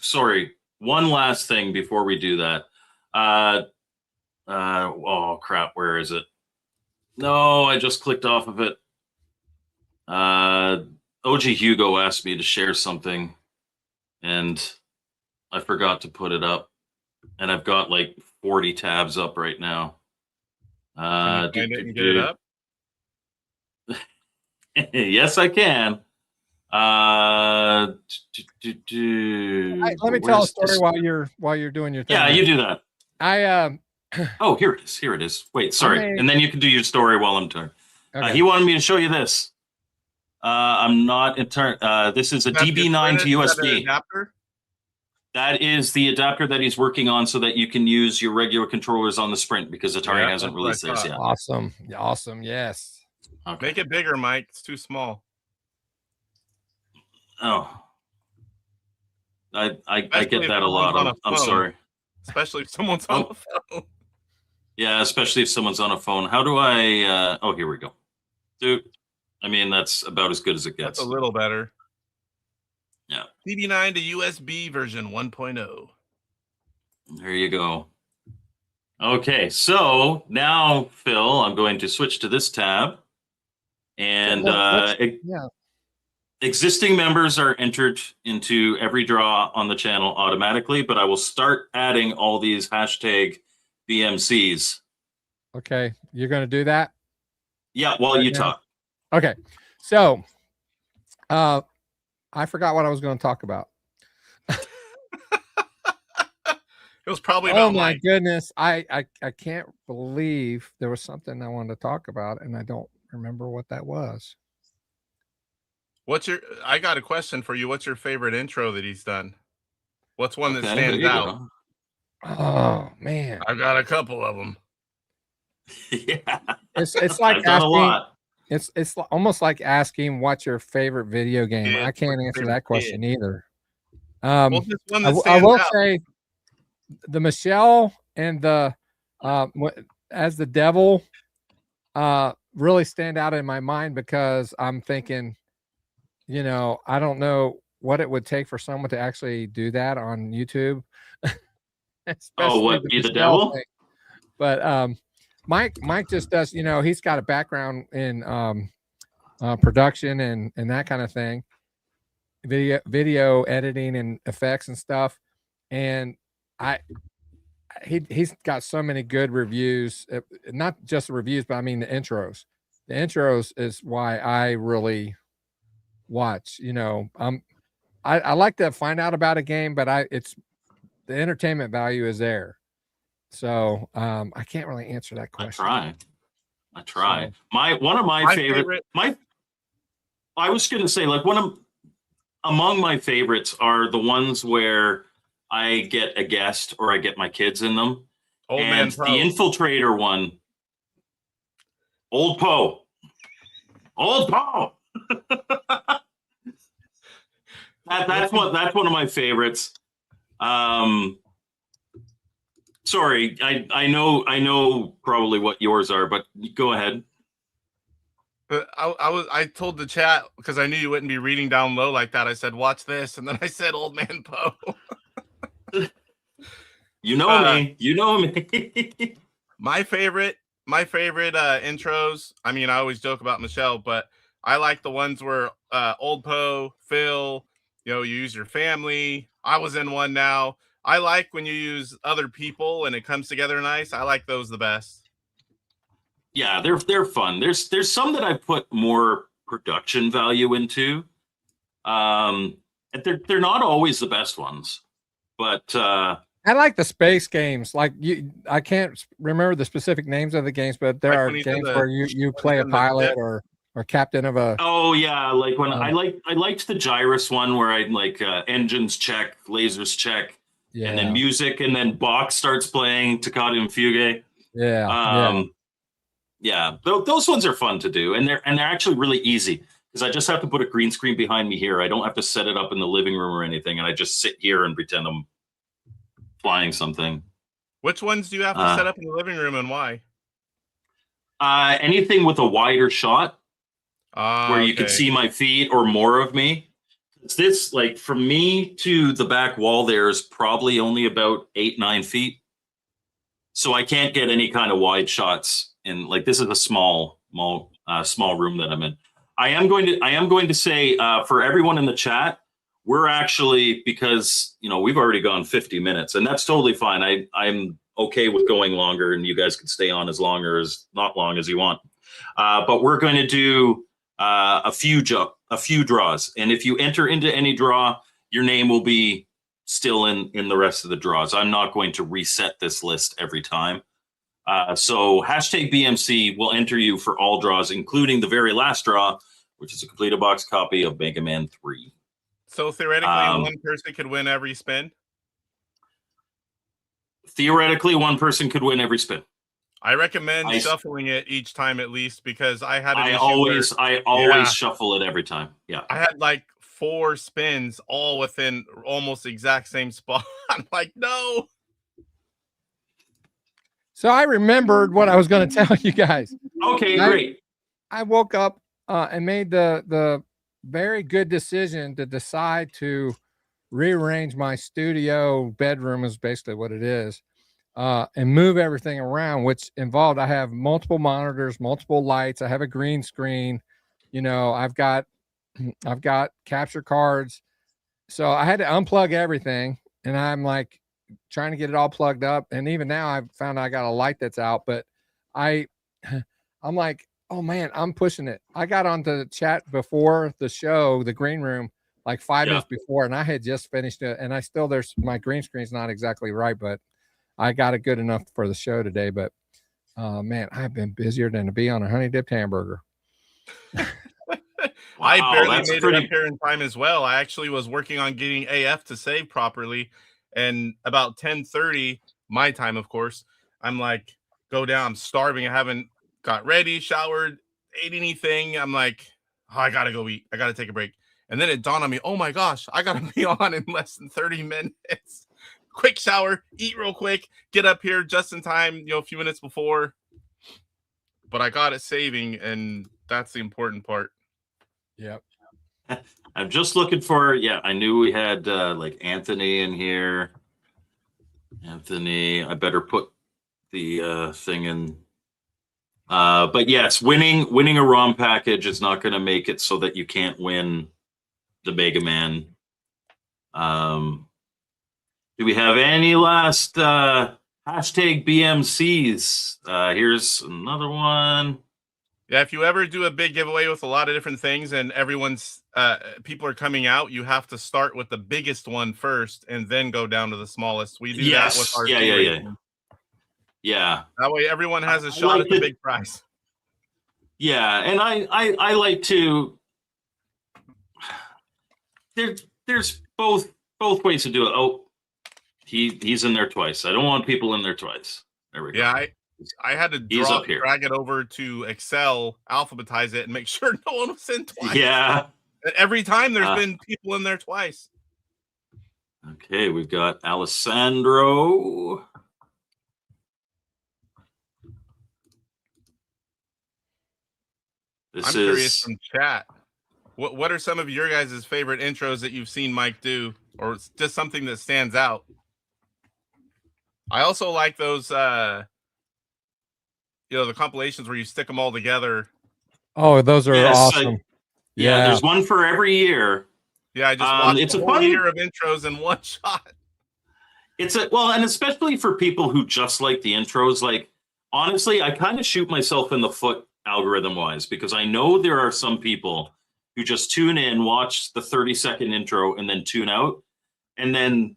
Speaker 1: Sorry, one last thing before we do that. Oh crap, where is it? No, I just clicked off of it. OG Hugo asked me to share something, and I forgot to put it up. And I've got like 40 tabs up right now.
Speaker 3: Can you find it and get it up?
Speaker 1: Yes, I can.
Speaker 2: Let me tell a story while you're doing your thing.
Speaker 1: Yeah, you do that.
Speaker 2: Oh,
Speaker 1: here it is. Here it is. Wait, sorry. And then you can do your story while I'm turning.
Speaker 2: Okay.
Speaker 1: He wanted me to show you this. I'm not this is a DB9 to USB.
Speaker 3: Adapter?
Speaker 1: That is the adapter that he's working on so that you can use your regular controllers on the Sprint because Atari hasn't released theirs yet.
Speaker 2: Awesome. Yes.
Speaker 1: Okay.
Speaker 3: Make it bigger, Mike. It's too small.
Speaker 1: Oh. I get that a lot. I'm sorry.
Speaker 3: Especially if someone's on the phone.
Speaker 1: Yeah, especially if someone's on a phone. How do I oh, here we go. Dude, I mean, that's about as good as it gets.
Speaker 3: That's a little better.
Speaker 1: Yeah.
Speaker 3: DB9 to USB version 1.0.
Speaker 1: There you go. Okay, so now, Phil, I'm going to switch to this tab. And existing members are entered into every draw on the channel automatically, but I will start adding all these hashtag BMCs.
Speaker 2: Okay, you're going to do that?
Speaker 1: Yeah, while you talk.
Speaker 2: Okay, so I forgot what I was going to talk about.
Speaker 3: It was probably about
Speaker 2: my goodness. I can't believe there was something I wanted to talk about, and I don't remember what that was.
Speaker 3: I got a question for you. What's your favorite intro that he's done? What's one that stands out?
Speaker 2: Oh man,
Speaker 3: I've got a couple of them.
Speaker 1: Yeah,
Speaker 2: it's like
Speaker 1: I've done a lot.
Speaker 2: It's almost like asking what's your favorite video game. I can't answer that question either. I will say the Michelle and the as the devil really stand out in my mind because I'm thinking, I don't know what it would take for someone to actually do that on YouTube.
Speaker 1: What, be the devil?
Speaker 2: Thing. But Mike just does, he's got a background in production and that kind of thing, video editing and effects and stuff. And he's got so many good reviews, not just the reviews, but I mean the intros. The intros is why I really watch. I like to find out about a game, but it's the entertainment value is there. So I can't really answer that question.
Speaker 1: I try. So, one of my favorite. I was going to say, like, among my favorites are the ones where I get a guest or I get my kids in them.
Speaker 3: The
Speaker 1: Infiltrator one. Old Poe. That's one of my favorites. Sorry, I know probably what yours are, but go ahead.
Speaker 3: I told the chat because I knew you wouldn't be reading down low like that. I said, "Watch this," and then I said, "Old Man Poe."
Speaker 1: You know me.
Speaker 3: My favorite intros. I mean, I always joke about Michelle, but I like the ones where Old Poe, Phil, you use your family. I was in one now. I like when you use other people and it comes together nice. I like those the best.
Speaker 1: Yeah, they're fun. There's some that I put more production value into. They're not always the best ones, but
Speaker 2: I like the space games. Like I can't remember the specific names of the games, but there are games where you play a pilot or captain of a.
Speaker 1: Oh yeah, like when I liked the Gyrus one where I like engines check, lasers check. Yeah. And then music, and then Bach starts playing Toccata and Fugue. Yeah. Those ones are fun to do, and they're actually really easy because I just have to put a green screen behind me here. I don't have to set it up in the living room or anything, and I just sit here and pretend I'm flying something.
Speaker 3: Which ones do you have to set up in the living room, and why?
Speaker 1: Anything with a wider shot, where you can see my feet or more of me. This, like, from me to the back wall there is probably only about 8-9 feet. So I can't get any kind of wide shots. And like, this is a small room that I'm in. I am going to say for everyone in the chat, we're actually, because we've already gone 50 minutes, and that's totally fine. I'm okay with going longer, and you guys can stay on as long or as not long as you want. But we're going to do a few draws, and if you enter into any draw, your name will be still in the rest of the draws. I'm not going to reset this list every time. So hashtag BMC will enter you for all draws, including the very last draw, which is a completed box copy of Mega Man 3.
Speaker 3: So theoretically, one person could win every spin?
Speaker 1: Theoretically, one person could win every spin.
Speaker 3: I recommend shuffling it each time at least, because I had
Speaker 1: I always shuffle it every time. Yeah.
Speaker 3: I had like 4 spins all within almost exact same spot. I'm like, no.
Speaker 2: So I remembered what I was going to tell you guys.
Speaker 1: Okay, great.
Speaker 2: I woke up and made the very good decision to decide to rearrange my studio bedroom, is basically what it is, and move everything around, which involved, I have multiple monitors, multiple lights. I have a green screen, I've got capture cards. So I had to unplug everything, and I'm like trying to get it all plugged up. And even now I've found I got a light that's out, but I'm like, oh man, I'm pushing it. I got onto the chat before the show, the green room, like 5 minutes before, and I had just finished it. And my green screen's not exactly right, but I got it good enough for the show today. But man, I've been busier than to be on a honey dipped hamburger.
Speaker 3: I barely made it up here in time as well. I actually was working on getting AF to save properly, and about 10:30 my time, of course, I'm like, go down. I'm starving. I haven't got ready, showered, ate anything. I'm like, oh, I gotta go eat. I gotta take a break. And then it dawned on me, oh my gosh, I gotta be on in less than 30 minutes. Quick shower, eat real quick, get up here just in time, a few minutes before. But I got it saving, and that's the important part.
Speaker 2: Yep.
Speaker 1: I'm just looking for, I knew we had like Anthony in here. Anthony, I better put the thing in. But yes, winning a ROM package is not going to make it so that you can't win the Mega Man. Do we have any last hashtag BMCs? Here's another one.
Speaker 3: Yeah, if you ever do a big giveaway with a lot of different things and people are coming out, you have to start with the biggest one first and then go down to the smallest. We do that with our
Speaker 1: Yeah.
Speaker 3: That way everyone has a shot at the big prize.
Speaker 1: Yeah, and I like to. There's both ways to do it. Oh, he's in there twice. I don't want people in there twice. There we go.
Speaker 3: Yeah, I had to drag it over to Excel, alphabetize it, and make sure no one was in twice.
Speaker 1: Yeah.
Speaker 3: And every time there's been people in there twice.
Speaker 1: Okay, we've got Alessandro.
Speaker 3: I'm curious from chat. What are some of your guys' favorite intros that you've seen Mike do, or just something that stands out? I also like those, the compilations where you stick them all together.
Speaker 2: Oh, those are awesome.
Speaker 1: There's one for every year.
Speaker 3: Yeah, I just watched a whole year of intros in one shot.
Speaker 1: And especially for people who just like the intros, like, honestly, I kind of shoot myself in the foot algorithm-wise, because I know there are some people who just tune in, watch the 30-second intro, and then tune out. And then,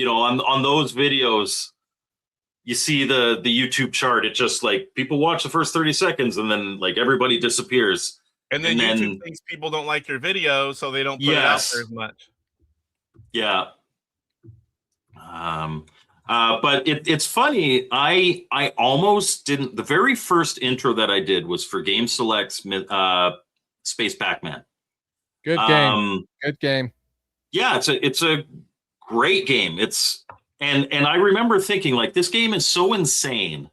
Speaker 1: on those videos, you see the YouTube chart. It just like people watch the first 30 seconds and then like everybody disappears.
Speaker 3: And then YouTube thinks people don't like your video, so they don't put it out there as much.
Speaker 1: Yeah. But it's funny. I almost didn't. The very first intro that I did was for Game Select's Space Pac-Man.
Speaker 2: Good game. Good game.
Speaker 1: Yeah, it's a great game. And I remember thinking, like, this game is so insane.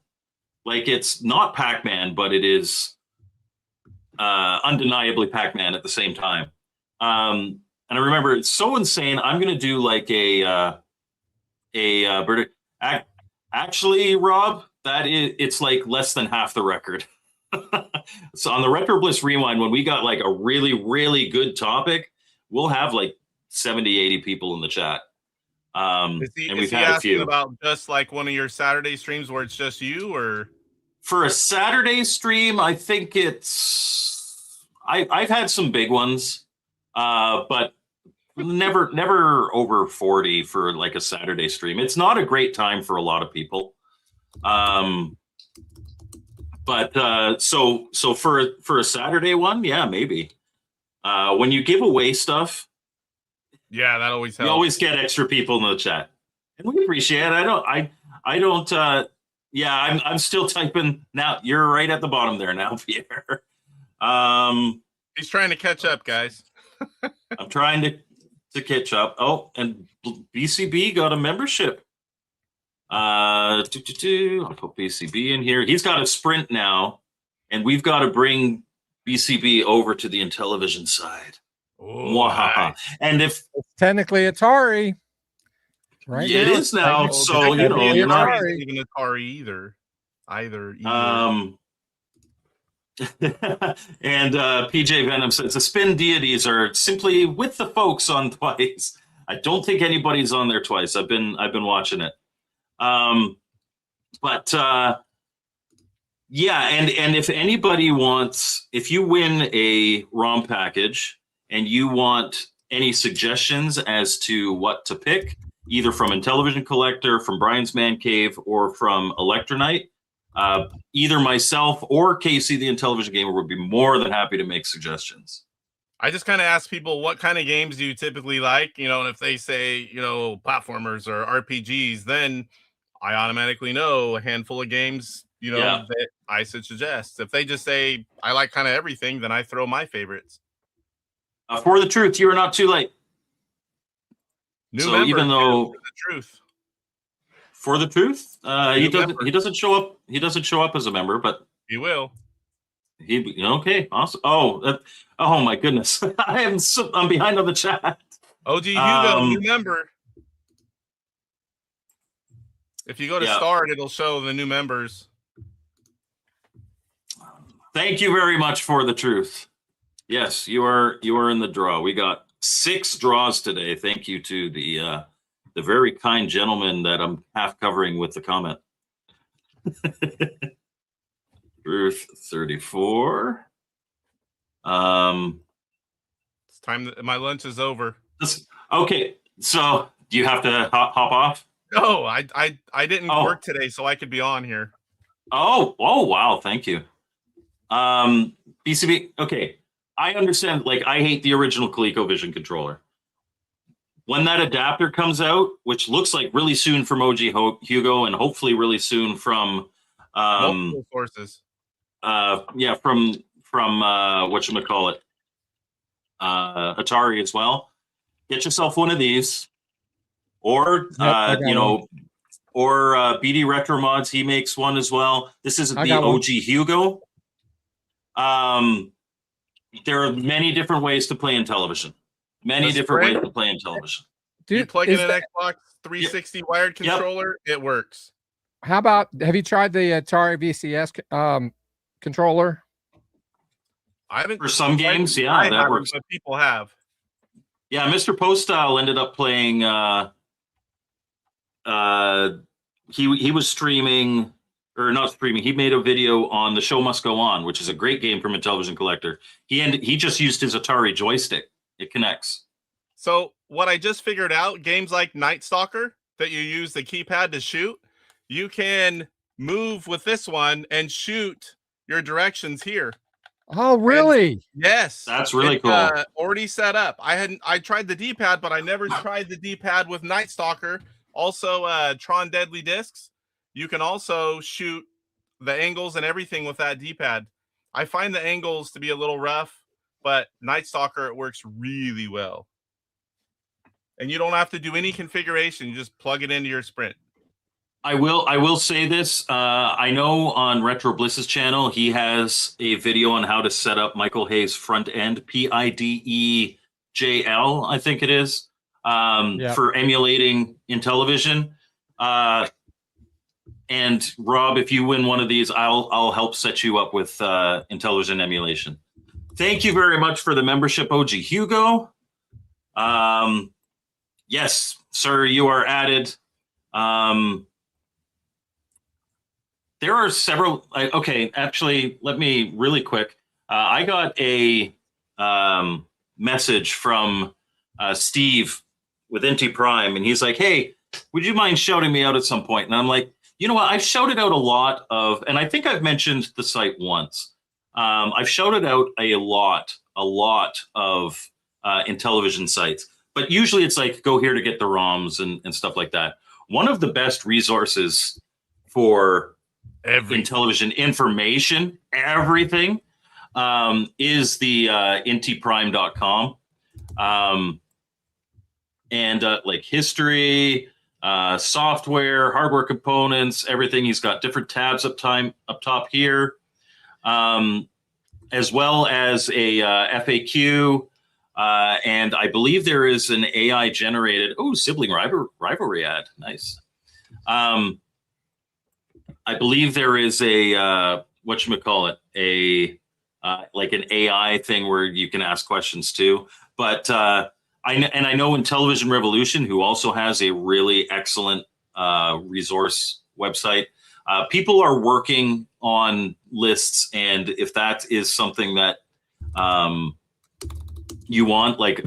Speaker 1: Like, it's not Pac-Man, but it is undeniably Pac-Man at the same time. And I remember it's so insane. I'm going to do like actually, Rob, it's like less than half the record. So on the Retro Bliss Rewind, when we got like a really, really good topic, we'll have like 70, 80 people in the chat. And we've had a few.
Speaker 3: About just like one of your Saturday streams where it's just you, or
Speaker 1: for a Saturday stream, I think I've had some big ones, but never over 40 for like a Saturday stream. It's not a great time for a lot of people. But so for a Saturday one, yeah, maybe. When you give away stuff,
Speaker 3: yeah, that always helps.
Speaker 1: You always get extra people in the chat, and we appreciate it. I don't. Yeah, I'm still typing now. You're right at the bottom there now, Pierre.
Speaker 3: He's trying to catch up, guys.
Speaker 1: I'm trying to catch up. Oh, and BCB got a membership. I'll put BCB in here. He's got a Sprint now, and we've got to bring BCB over to the Intellivision side.
Speaker 3: Nice.
Speaker 1: And if
Speaker 2: it's technically Atari, right?
Speaker 1: Yeah, it is now. So you know, you're not
Speaker 3: even Atari either.
Speaker 1: And PJ Venom says the spin deities are simply with the folks on Twice. I don't think anybody's on there twice. I've been watching it. But yeah, and if anybody wants, if you win a ROM package and you want any suggestions as to what to pick, either from Intellivision Collector, from Brian's Man Cave, or from Elektronite, either myself or Casey, the Intellivision Gamer, would be more than happy to make suggestions.
Speaker 3: I just kind of ask people, what kind of games do you typically like? You know, and if they say, you know, platformers or RPGs, then I automatically know a handful of games, you know, that I should suggest. If they just say, I like kind of everything, then I throw my favorites.
Speaker 1: For the truth, you are not too late.
Speaker 3: So
Speaker 1: even though
Speaker 3: for the truth.
Speaker 1: For the truth, he doesn't show up. He doesn't show up as a member, but
Speaker 3: he will.
Speaker 1: Okay, awesome. Oh my goodness, I'm behind on the chat.
Speaker 3: OG Hugo, new member. If you go to start, it'll show the new members.
Speaker 1: Thank you very much for the truth. Yes, you are in the draw. We got 6 draws today. Thank you to the very kind gentleman that I'm half covering with the comment. Truth 34.
Speaker 3: It's time that my lunch is over.
Speaker 1: Okay, so do you have to hop off?
Speaker 3: No, I didn't work today, so I could be on here.
Speaker 1: Oh wow, thank you. BCB, okay. I understand, like, I hate the original ColecoVision controller. When that adapter comes out, which looks like really soon from OG Hugo, and hopefully really soon from
Speaker 3: multiple sources.
Speaker 1: From whatchamacallit, Atari as well. Get yourself one of these, or or BD Retro Mods. He makes one as well. This is the OG Hugo. There are many different ways to play in television. Ways to play in television.
Speaker 3: Dude, you plug in an Xbox 360 wired controller, it works.
Speaker 2: How about, have you tried the Atari VCS controller?
Speaker 3: I haven't.
Speaker 1: For some games, that works.
Speaker 3: But people have.
Speaker 1: Yeah, Mr. Poststyle ended up playing. He was streaming, or not streaming. He made a video on The Show Must Go On, which is a great game from Intellivision Collector. He just used his Atari joystick. It connects.
Speaker 3: So what I just figured out, games like Night Stalker that you use the keypad to shoot, you can move with this one and shoot your directions here.
Speaker 2: Oh, really?
Speaker 3: And yes.
Speaker 1: That's really cool.
Speaker 3: Already set up. I tried the D-pad, but I never tried the D-pad with Night Stalker. Also, Tron Deadly Discs. You can also shoot the angles and everything with that D-pad. I find the angles to be a little rough, but Night Stalker, it works really well. And you don't have to do any configuration. You just plug it into your Sprint.
Speaker 1: I will say this. I know on Retro Bliss's channel, he has a video on how to set up Michael Hayes' front end PIDE JL, I think it is,
Speaker 2: Yep.
Speaker 1: for emulating Intellivision. And Rob, if you win one of these, I'll help set you up with Intellivision emulation. Thank you very much for the membership, OG Hugo. Yes, sir, you are added. There are several. Okay, actually, let me really quick. I got a message from Steve with NT Prime, and he's like, "Hey, would you mind shouting me out at some point?" And I'm like, "You know what? I've shouted out a lot of, and I think I've mentioned the site once. I've shouted out a lot of Intellivision sites, but usually it's like go here to get the ROMs and stuff like that. One of the best resources for Intellivision information, everything, is the ntprime.com. And like history, software, hardware components, everything. He's got different tabs up top here, as well as a FAQ. And I believe there is an AI generated, sibling rivalry ad. Nice. I believe there is a, whatchamacallit, like an AI thing where you can ask questions too. But I know Intellivision Revolution, who also has a really excellent resource website. People are working on lists, and if that is something that you want, like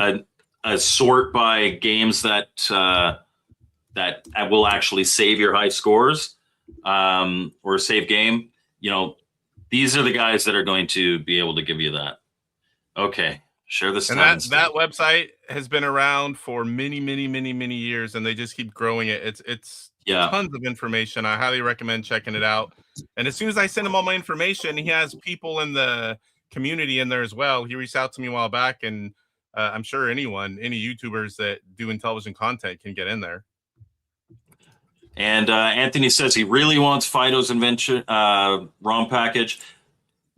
Speaker 1: a sort by games that will actually save your high scores, or save game, these are the guys that are going to be able to give you that. Okay. Share this.
Speaker 3: And that website has been around for many years, and they just keep growing it. It's tons of information. I highly recommend checking it out. And as soon as I send him all my information, he has people in the community in there as well. He reached out to me a while back, and I'm sure any YouTubers that do Intellivision content can get in there.
Speaker 1: And Anthony says he really wants Fido's invention ROM package.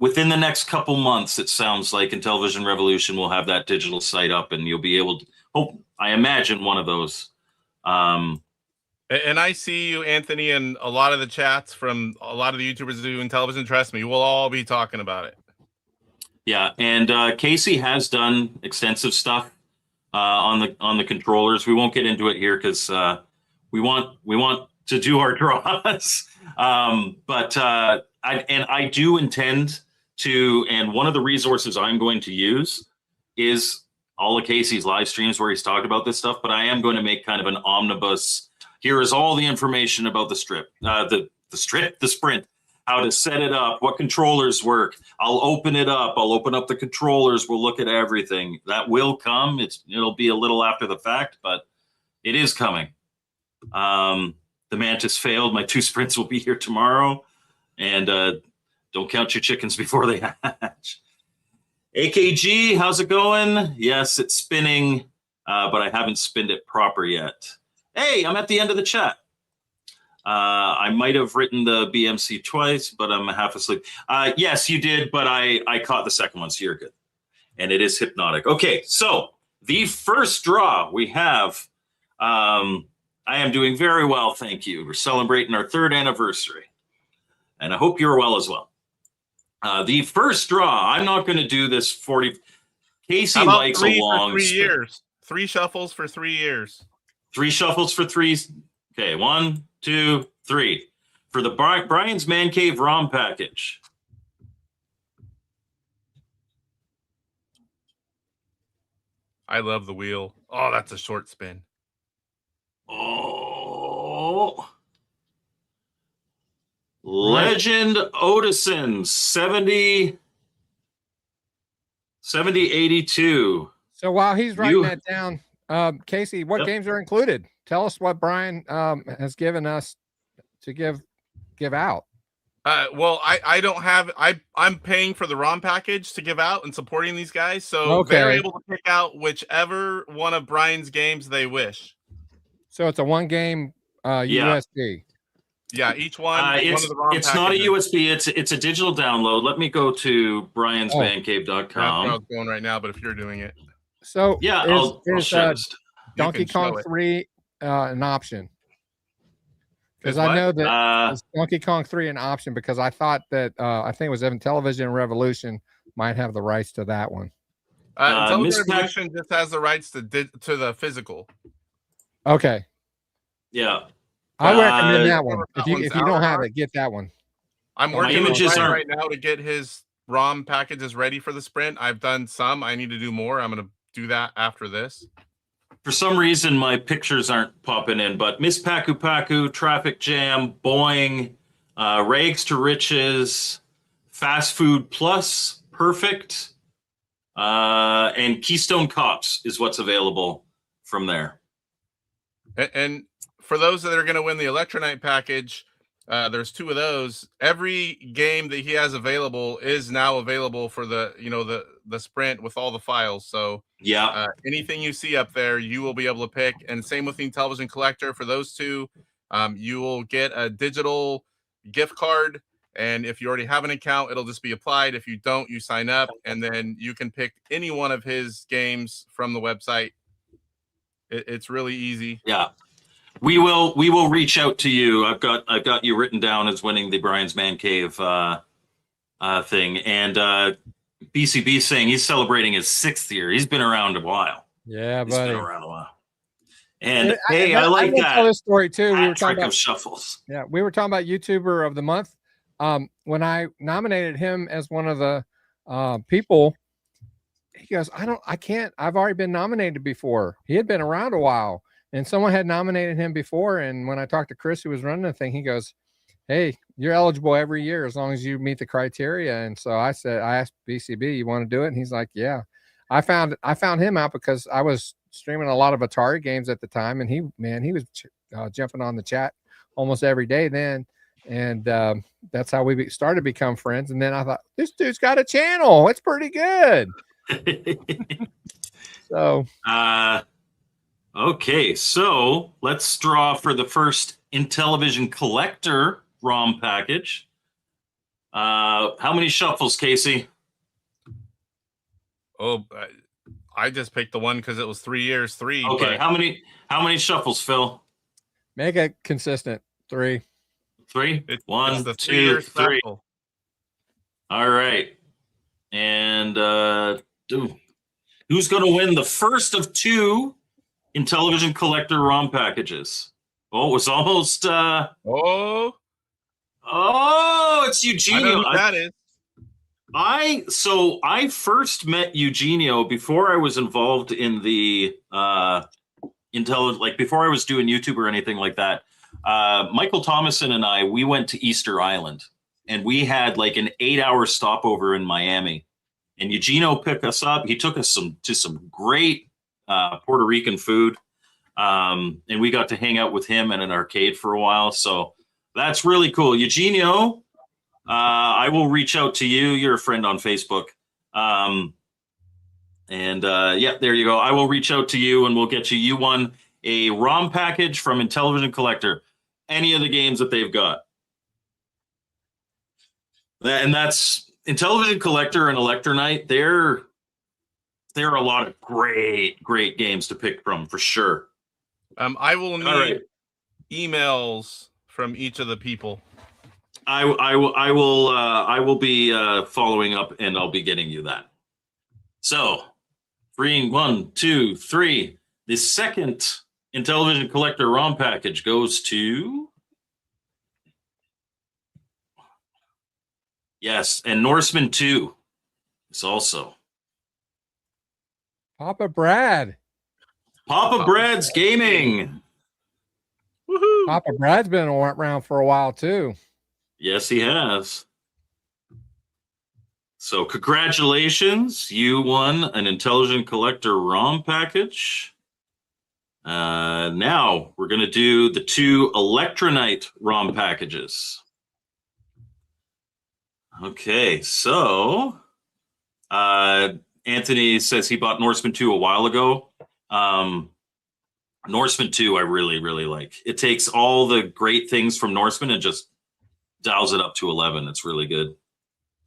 Speaker 1: Within the next couple months, it sounds like Intellivision Revolution will have that digital site up, and you'll be able to, I imagine, one of those.
Speaker 3: And I see you, Anthony, and a lot of the chats from a lot of the YouTubers that do Intellivision. Trust me, we'll all be talking about it.
Speaker 1: Yeah, and Casey has done extensive stuff on the controllers. We won't get into it here because we want to do our draws. But I do intend to, and one of the resources I'm going to use is all of Casey's live streams where he's talked about this stuff. But I am going to make kind of an omnibus. Here is all the information about the sprint, how to set it up, what controllers work. I'll open it up. I'll open up the controllers. We'll look at everything. That will come. It'll be a little after the fact, but it is coming. The Mantis failed. My 2 sprints will be here tomorrow. And don't count your chickens before they hatch. AKG, how's it going? Yes, it's spinning, but I haven't spinned it proper yet. Hey, I'm at the end of the chat. I might have written the BMC twice, but I'm half asleep. Yes, you did, but I caught the second one, so you're good. And it is hypnotic. Okay, so the first draw we have, I am doing very well, thank you. We're celebrating our 3rd anniversary. And I hope you're well as well. The first draw, I'm not going to do this 40. Casey likes a long
Speaker 3: 3 years. 3 shuffles for 3 years.
Speaker 1: 3 shuffles for 3. Okay, 1, 2, 3. For the Brian's Man Cave ROM package.
Speaker 3: I love the wheel. Oh, that's a short spin.
Speaker 1: Oh. Legend Odison 7082.
Speaker 2: So while he's writing that down, Casey, what games are included? Tell us what Brian has given us to give out.
Speaker 3: Well, I don't have. I'm paying for the ROM package to give out and supporting these guys, so they're able to pick out whichever one of Brian's games they wish.
Speaker 2: So it's a 1-game USB.
Speaker 3: Yeah, each one.
Speaker 1: It's not a USB. It's a digital download. Let me go to briansmancave.com.
Speaker 3: That's where I was going right now, but if you're doing it,
Speaker 2: So
Speaker 1: Yeah, I'll share this.
Speaker 2: Donkey
Speaker 3: can show
Speaker 2: Kong
Speaker 3: it.
Speaker 2: 3 an option? Because
Speaker 3: Is
Speaker 2: I
Speaker 3: what?
Speaker 2: know that is Donkey Kong 3 an option, because I thought that I think it was Intellivision Revolution might have the rights to that one.
Speaker 3: Intellivision
Speaker 1: Miss Pac-
Speaker 3: Revolution just has the rights to the physical.
Speaker 2: Okay,
Speaker 1: Yeah.
Speaker 2: I recommend that one.
Speaker 3: that
Speaker 2: If you
Speaker 3: one's
Speaker 2: don't
Speaker 3: out
Speaker 2: have
Speaker 3: or
Speaker 2: it, get that one.
Speaker 3: I'm
Speaker 2: My
Speaker 3: working with
Speaker 1: images
Speaker 3: Brian
Speaker 1: aren't-
Speaker 3: right now to get his ROM packages ready for the sprint. I've done some. I need to do more. I'm going to do that after this.
Speaker 1: For some reason, my pictures aren't popping in, but Miss Paku Paku, Traffic Jam, Boing, Rags to Riches, Fast Food Plus, Perfect, and Keystone Cops is what's available from there.
Speaker 3: And for those that are going to win the Elektronite package, there's 2 of those. Every game that he has available is now available for the sprint with all the files. So
Speaker 1: Yeah.
Speaker 3: anything you see up there, you will be able to pick. And same with the Intellivision Collector. For those 2, you will get a digital gift card. And if you already have an account, it'll just be applied. If you don't, you sign up, and then you can pick any one of his games from the website. It's really easy.
Speaker 1: Yeah. We will reach out to you. I've got you written down as winning the Brian's Man Cave thing. And BCB saying he's celebrating his 6th year. He's been around a while.
Speaker 2: Yeah,
Speaker 1: He's
Speaker 2: buddy.
Speaker 1: been around a while. And hey, I like
Speaker 2: will tell
Speaker 1: that.
Speaker 2: this story too. We were talking
Speaker 1: Trick
Speaker 2: about
Speaker 1: of shuffles.
Speaker 2: Yeah, we were talking about YouTuber of the month. When I nominated him as one of the people, he goes, I can't. I've already been nominated before. He had been around a while, and someone had nominated him before. And when I talked to Chris, who was running the thing, he goes, "Hey, you're eligible every year as long as you meet the criteria." And so I asked BCB, "You want to do it?" And he's like, "Yeah." I found him out because I was streaming a lot of Atari games at the time, and he was jumping on the chat almost every day then. And that's how we started to become friends. And then I thought, this dude's got a channel. It's pretty good. So
Speaker 1: okay, so let's draw for the first Intellivision Collector ROM package. How many shuffles, Casey?
Speaker 3: Oh, I just picked the one because it was 3 years, 3.
Speaker 1: Okay,
Speaker 3: but
Speaker 1: how many shuffles, Phil?
Speaker 2: make it consistent. 3.
Speaker 1: 3?
Speaker 3: it's
Speaker 1: 1,
Speaker 3: the
Speaker 1: 2, 3.
Speaker 3: special.
Speaker 1: All right. And who's going to win the first of 2 Intellivision Collector ROM packages? Oh, it was almost.
Speaker 3: Oh,
Speaker 1: It's Eugenio.
Speaker 3: I know who that is.
Speaker 1: I first met Eugenio before I was involved in the before I was doing YouTube or anything like that. Michael Thomason and we went to Easter Island, and we had like an 8-hour stopover in Miami. And Eugenio picked us up. He took us to some great Puerto Rican food, and we got to hang out with him in an arcade for a while. So that's really cool, Eugenio. I will reach out to you. You're a friend on Facebook. Yeah, there you go. I will reach out to you and we'll get you. You won a ROM package from Intellivision Collector. Any of the games that they've got. And that's Intellivision Collector and Elektronite. There are a lot of great games to pick from for sure.
Speaker 3: I will need emails from each of the people.
Speaker 1: I will be following up, and I'll be getting you that. So, 1, 2, 3. The second Intellivision Collector ROM package goes to and Norseman 2 is also
Speaker 2: Papa Brad.
Speaker 1: Papa Brad's Gaming.
Speaker 3: Woohoo!
Speaker 2: Papa Brad's been around for a while too.
Speaker 1: Yes, he has. So congratulations. You won an Intellivision Collector ROM package. Now we're going to do the 2 Elektronite ROM packages. Okay, so Anthony says he bought Norseman 2 a while ago. Norseman 2 I really like. It takes all the great things from Norseman and just dials it up to 11. It's really good.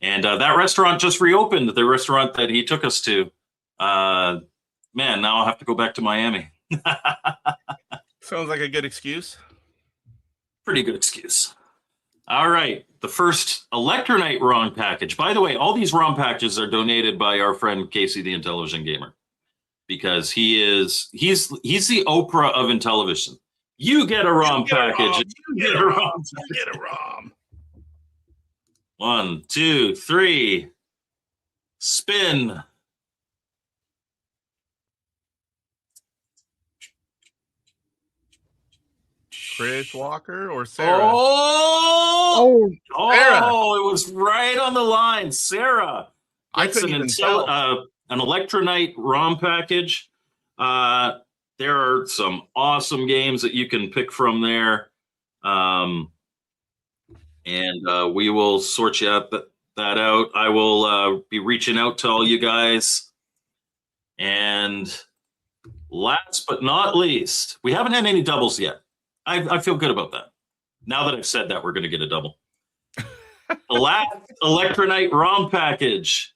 Speaker 1: And that restaurant just reopened, the restaurant that he took us to. man, now I'll have to go back to Miami.
Speaker 3: Sounds like a good excuse.
Speaker 1: Pretty good excuse. All right, the first Elektronite ROM package. By the way, all these ROM packages are donated by our friend Casey, the Intellivision Gamer, because he's the Oprah of Intellivision. You get a ROM package.
Speaker 3: You get a ROM. You get a ROM.
Speaker 1: 1, 2, 3. Spin.
Speaker 3: Chris Walker or Sarah?
Speaker 1: Oh,
Speaker 3: Sarah.
Speaker 1: It was right on the line. Sarah.
Speaker 3: I
Speaker 1: That's
Speaker 3: couldn't
Speaker 1: an
Speaker 3: even tell.
Speaker 1: an Elektronite ROM package. There are some awesome games that you can pick from there. And we will sort you out that out. I will be reaching out to all you guys. And last but not least, we haven't had any doubles yet. I feel good about that. Now that I've said that, we're going to get a double. The last Elektronite ROM package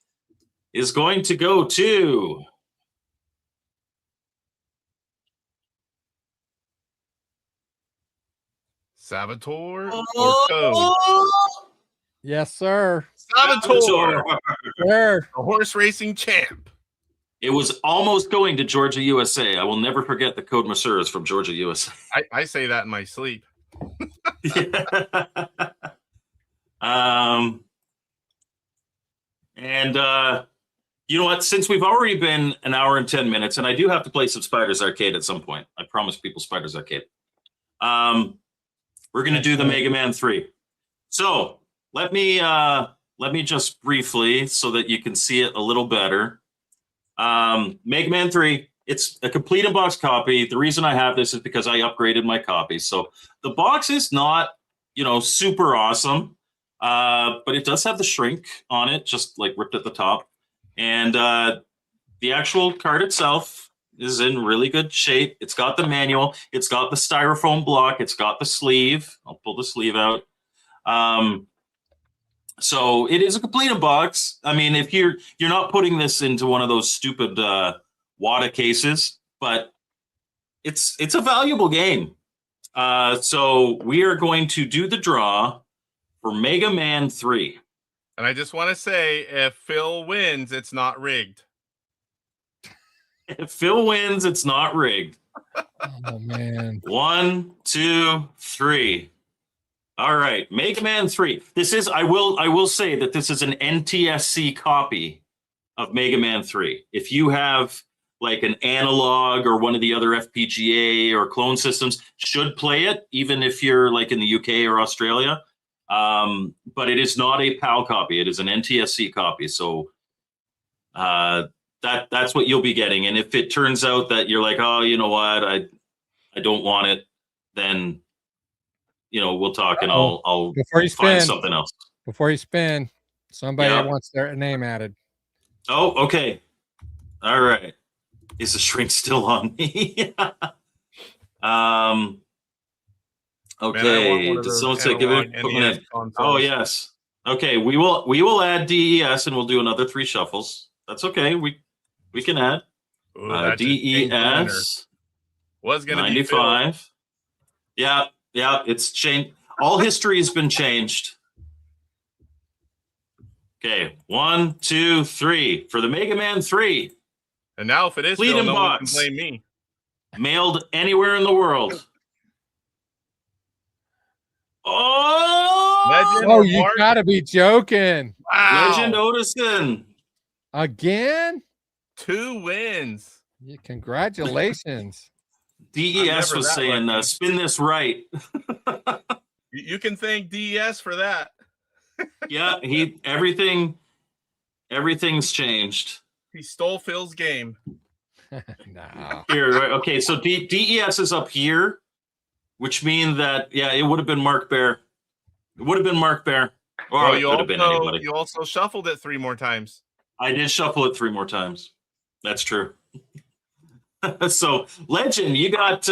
Speaker 1: is going to go to
Speaker 3: Saboteur or Code?
Speaker 2: Yes, sir.
Speaker 3: Saboteur,
Speaker 2: Sir.
Speaker 3: the horse racing champ.
Speaker 1: It was almost going to Georgia, USA. I will never forget the Code Masseur is from Georgia, USA.
Speaker 3: I say that in my sleep.
Speaker 1: You know what? Since we've already been an hour and 10 minutes, and I do have to play some Spiders Arcade at some point. I promise people Spiders Arcade. We're going to do the Mega Man 3. So let me just briefly, so that you can see it a little better. Mega Man 3, it's a complete in-box copy. The reason I have this is because I upgraded my copy. So the box is not, super awesome, but it does have the shrink on it, just like ripped at the top. And the actual card itself is in really good shape. It's got the manual. It's got the styrofoam block. It's got the sleeve. I'll pull the sleeve out. So it is a complete in-box. I mean, if you're not putting this into one of those stupid WATA cases, but it's a valuable game. So we are going to do the draw for Mega Man 3.
Speaker 3: And I just want to say, if Phil wins, it's not rigged.
Speaker 1: If Phil wins, it's not rigged.
Speaker 2: Oh man.
Speaker 1: 1, 2, 3. All right, Mega Man 3. This is, I will say that this is an NTSC copy of Mega Man 3. If you have like an analog or one of the other FPGA or clone systems, should play it, even if you're like in the UK or Australia. But it is not a PAL copy. It is an NTSC copy. So that's what you'll be getting. And if it turns out that you're like, oh, you know what, I don't want it, then we'll talk and I'll find something else.
Speaker 2: Before you spin, somebody wants their name added.
Speaker 1: Oh, okay. All right. Is the shrink still on me? Okay. Does someone say give it? Oh yes. Okay. We will add DES and we'll do another 3 shuffles. That's okay. We can add DES.
Speaker 3: Was gonna
Speaker 1: 95. Yeah. It's changed. All history has been changed. Okay. 1, 2, 3 for the Mega Man 3.
Speaker 3: And now, if it is Phil, no one can blame me.
Speaker 1: Mailed anywhere in the world.
Speaker 2: Oh, you gotta be joking.
Speaker 3: Wow.
Speaker 1: Legend Odison.
Speaker 2: Again?
Speaker 3: 2 wins.
Speaker 2: Yeah, congratulations.
Speaker 1: DES was saying, spin this right.
Speaker 3: You can thank DES for that.
Speaker 1: Yeah, everything's changed.
Speaker 3: He stole Phil's game.
Speaker 2: No.
Speaker 1: Here, right? Okay, so DES is up here, which means that it would have been Mark Bear. It would have been Mark Bear. Or
Speaker 3: well,
Speaker 1: it could have been anybody.
Speaker 3: You also shuffled it 3 more times.
Speaker 1: I did shuffle it 3 more times. That's true. So, Legend, you got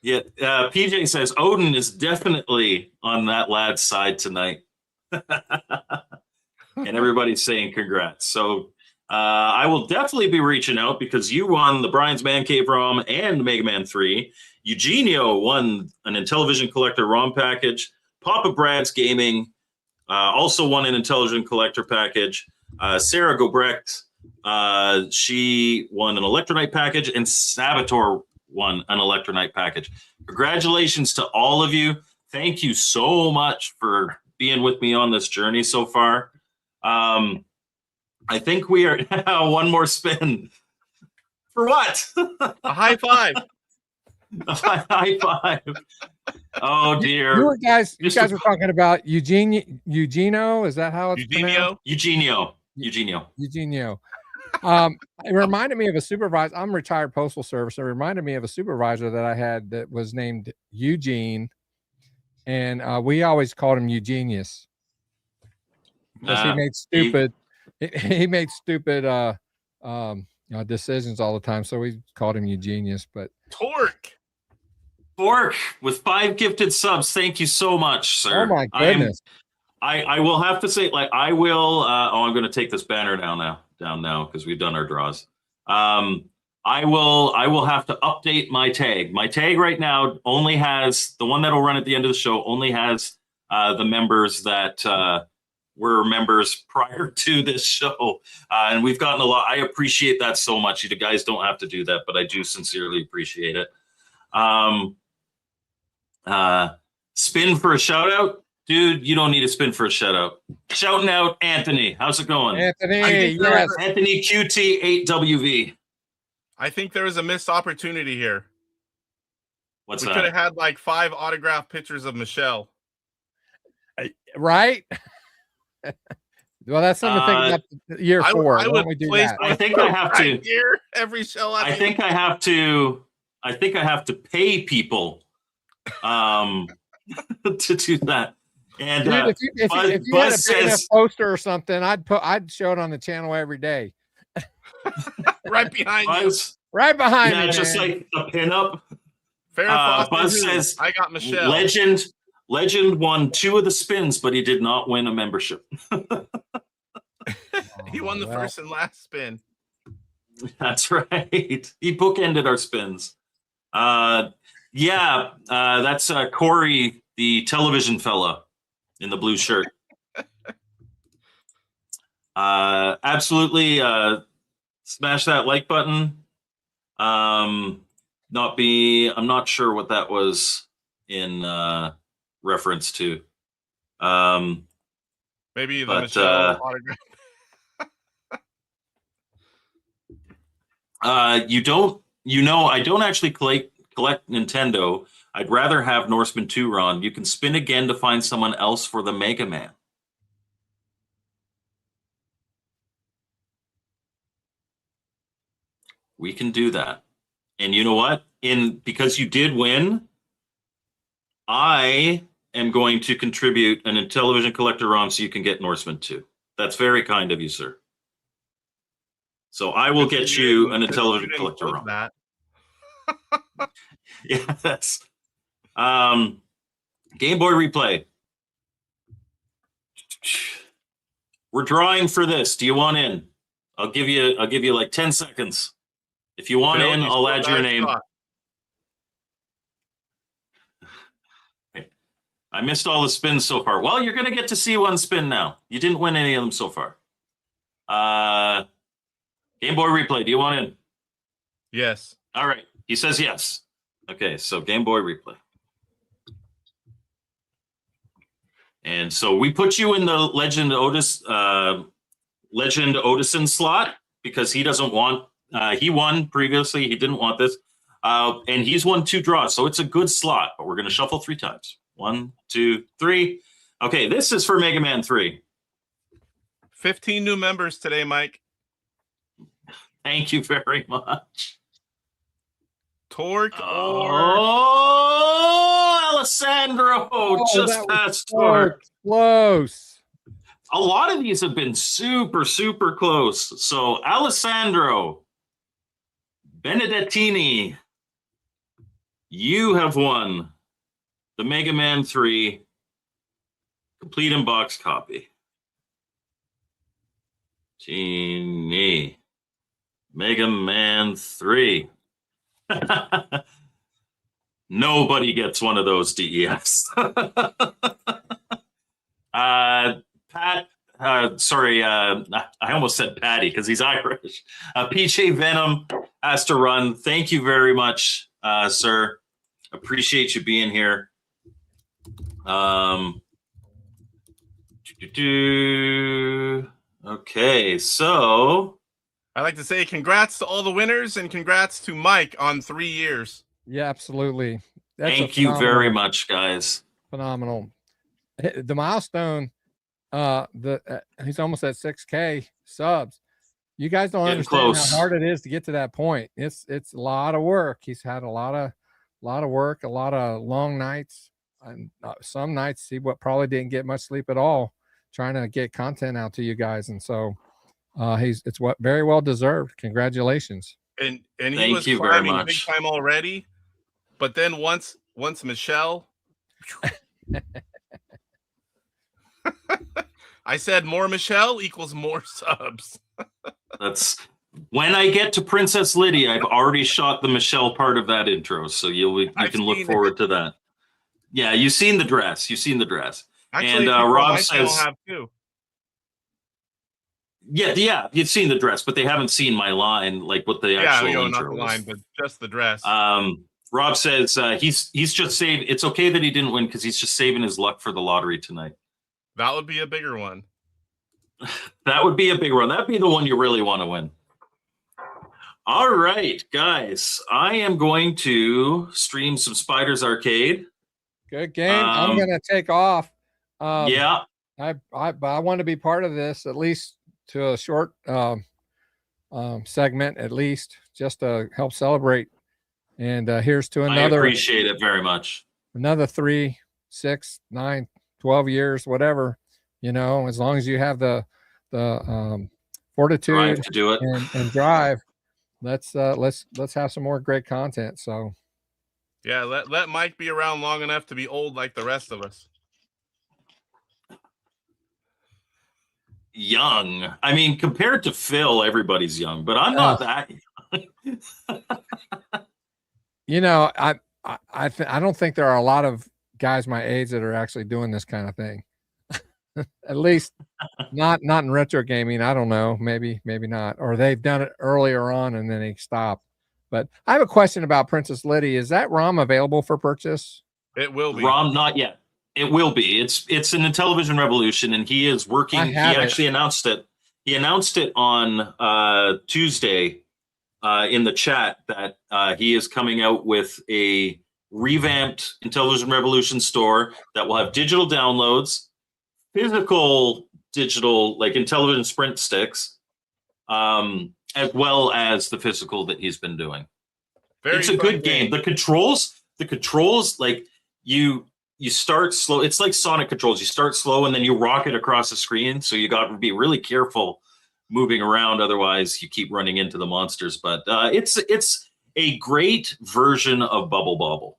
Speaker 1: PJ says Odin is definitely on that lad's side tonight. And everybody's saying congrats. So I will definitely be reaching out because you won the Brian's Man Cave ROM and Mega Man 3. Eugenio won an Intellivision Collector ROM package. Papa Brad's Gaming also won an Intellivision Collector package. Sarah Gobrecht, she won an Elektronite package, and Saboteur won an Elektronite package. Congratulations to all of you. Thank you so much for being with me on this journey so far. I think we are one more spin. For what?
Speaker 3: A high five.
Speaker 1: A high five. Oh dear.
Speaker 2: You guys were talking about Eugenio. Is that how it's pronounced?
Speaker 1: Eugenio.
Speaker 2: It reminded me of a supervisor. I'm retired postal service. It reminded me of a supervisor that I had that was named Eugene, and we always called him Eugenius because he made stupid. He made stupid decisions all the time. So we called him Eugenius. But
Speaker 3: Torque
Speaker 1: with 5 gifted subs. Thank you so much, sir.
Speaker 2: Oh my goodness.
Speaker 1: I will have to say, like, I will. I'm going to take this banner down now because we've done our draws. I will have to update my tag. My tag right now only has the one that'll run at the end of the show. Only has the members that were members prior to this show, and we've gotten a lot. I appreciate that so much. You guys don't have to do that, but I do sincerely appreciate it. Spin for a shout out. Dude, you don't need a spin for a shout out. Shouting out Anthony. How's it going?
Speaker 2: Anthony, yes.
Speaker 1: Anthony QT8WV.
Speaker 3: I think there was a missed opportunity here.
Speaker 1: What's
Speaker 3: we
Speaker 1: that?
Speaker 3: could have had like 5 autographed pictures of Michelle.
Speaker 2: Right? Well, that's something to think about year 4. Why don't we do that?
Speaker 1: I think I have to.
Speaker 3: Here, every show.
Speaker 1: I think I have to pay people to do that. And
Speaker 2: dude, if you had a big enough poster or something, I'd show it on the channel every day.
Speaker 3: Right behind you.
Speaker 2: Right behind me.
Speaker 1: Yeah, just like a pinup.
Speaker 3: Buzz says, I got Michelle.
Speaker 1: Legend won 2 of the spins, but he did not win a membership.
Speaker 3: He won the first and last spin.
Speaker 1: That's right. He bookended our spins. That's Corey, the television fella in the blue shirt. Absolutely smash that like button. I'm not sure what that was in reference to.
Speaker 3: Maybe the Michelle autograph.
Speaker 1: I don't actually collect Nintendo. I'd rather have Norseman 2 run. You can spin again to find someone else for the Mega Man. We can do that. And you know what? Because you did win, I am going to contribute an Intellivision Collector ROM so you can get Norseman 2. That's very kind of you, sir. So I will get you an Intellivision Collector ROM.
Speaker 3: That.
Speaker 1: Yeah, that's Game Boy Replay. We're drawing for this. Do you want in? I'll give you like 10 seconds. If you want in, I'll add your name. I missed all the spins so far. Well, you're going to get to see one spin now. You didn't win any of them so far. Game Boy Replay, do you want in?
Speaker 3: Yes.
Speaker 1: All right. He says yes. Okay, so Game Boy Replay. And so we put you in the Legend Odison slot because he doesn't want, he won previously. He didn't want this. And he's won 2 draws. So it's a good slot, but we're going to shuffle 3 times. 1, 2, 3. Okay, this is for Mega Man 3.
Speaker 3: 15 new members today, Mike.
Speaker 1: Thank you very much.
Speaker 3: Torque
Speaker 1: Alessandro, just past Torque.
Speaker 2: Close.
Speaker 1: A lot of these have been super, super close. So Alessandro Benedettini, you have won the Mega Man 3 complete in box copy. Genie. Mega Man 3. Nobody gets one of those DEFs. Pat, sorry, I almost said Patty because he's Irish. PJ Venom has to run. Thank you very much, sir. Appreciate you being here. Okay, so
Speaker 3: I'd like to say congrats to all the winners and congrats to Mike on 3 years.
Speaker 2: Yeah, absolutely.
Speaker 1: Thank you very much, guys.
Speaker 2: Phenomenal. The milestone, he's almost at 6K subs. You guys don't understand how hard it is to get to that point. It's a lot of work. He's had a lot of work, a lot of long nights, and some nights he probably didn't get much sleep at all, trying to get content out to you guys. And so it's very well deserved. Congratulations.
Speaker 3: And he was climbing big time already. But then once Michelle, I said more Michelle equals more subs.
Speaker 1: That's when I get to Princess Lydia. I've already shot the Michelle part of that intro, so you can look forward to that. Yeah, you've seen the dress. Actually, and Rob says,
Speaker 3: have too.
Speaker 1: Yeah, you've seen the dress, but they haven't seen my line, like what the actual intro
Speaker 3: not the line, but just the dress.
Speaker 1: Rob says he's just saved. It's okay that he didn't win because he's just saving his luck for the lottery tonight.
Speaker 3: That would be a bigger one.
Speaker 1: That would be a big one. That'd be the one you really want to win. All right, guys, I am going to stream some Spiders Arcade.
Speaker 2: Good game. I'm going to take off.
Speaker 1: Yeah,
Speaker 2: I want to be part of this, at least to a short segment, at least just to help celebrate. And here's to another.
Speaker 1: I appreciate it very much.
Speaker 2: Another 3, 6, 9, 12 years, whatever, as long as you have the fortitude
Speaker 1: drive to do it
Speaker 2: and drive, let's have some more great content. So
Speaker 3: yeah, let Mike be around long enough to be old like the rest of us.
Speaker 1: Young. I mean, compared to Phil, everybody's young, but I'm not that young.
Speaker 2: I don't think there are a lot of guys my age that are actually doing this kind of thing. At least not in retro gaming. I don't know. Maybe not. Or they've done it earlier on and then they stopped. But I have a question about Princess Lydia. Is that ROM available for purchase?
Speaker 3: It will be.
Speaker 1: ROM, not yet. It will be. It's an Intellivision Revolution, and he is working. He actually announced it. He announced it on Tuesday in the chat that he is coming out with a revamped Intellivision Revolution store that will have digital downloads, physical digital like Intellivision Sprint sticks, as well as the physical that he's been doing. It's a good game. The controls, like you start slow. It's like Sonic controls. You start slow and then you rocket across the screen. So you got to be really careful moving around. Otherwise, you keep running into the monsters. But it's a great version of Bubble Bobble.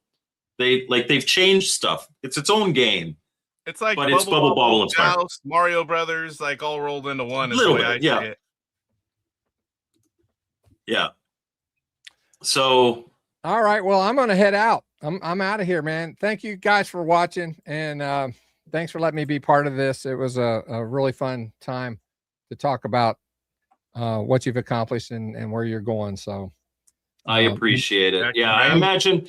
Speaker 1: They've changed stuff. It's its own game.
Speaker 3: It's like
Speaker 1: it's Bubble Bobble inspired.
Speaker 3: Mario Brothers, like all rolled into one.
Speaker 1: Little bit, yeah. Yeah. So.
Speaker 2: All right. Well, I'm going to head out. I'm out of here, man. Thank you guys for watching, and thanks for letting me be part of this. It was a really fun time to talk about what you've accomplished and where you're going. So
Speaker 1: I appreciate it. Yeah, I imagine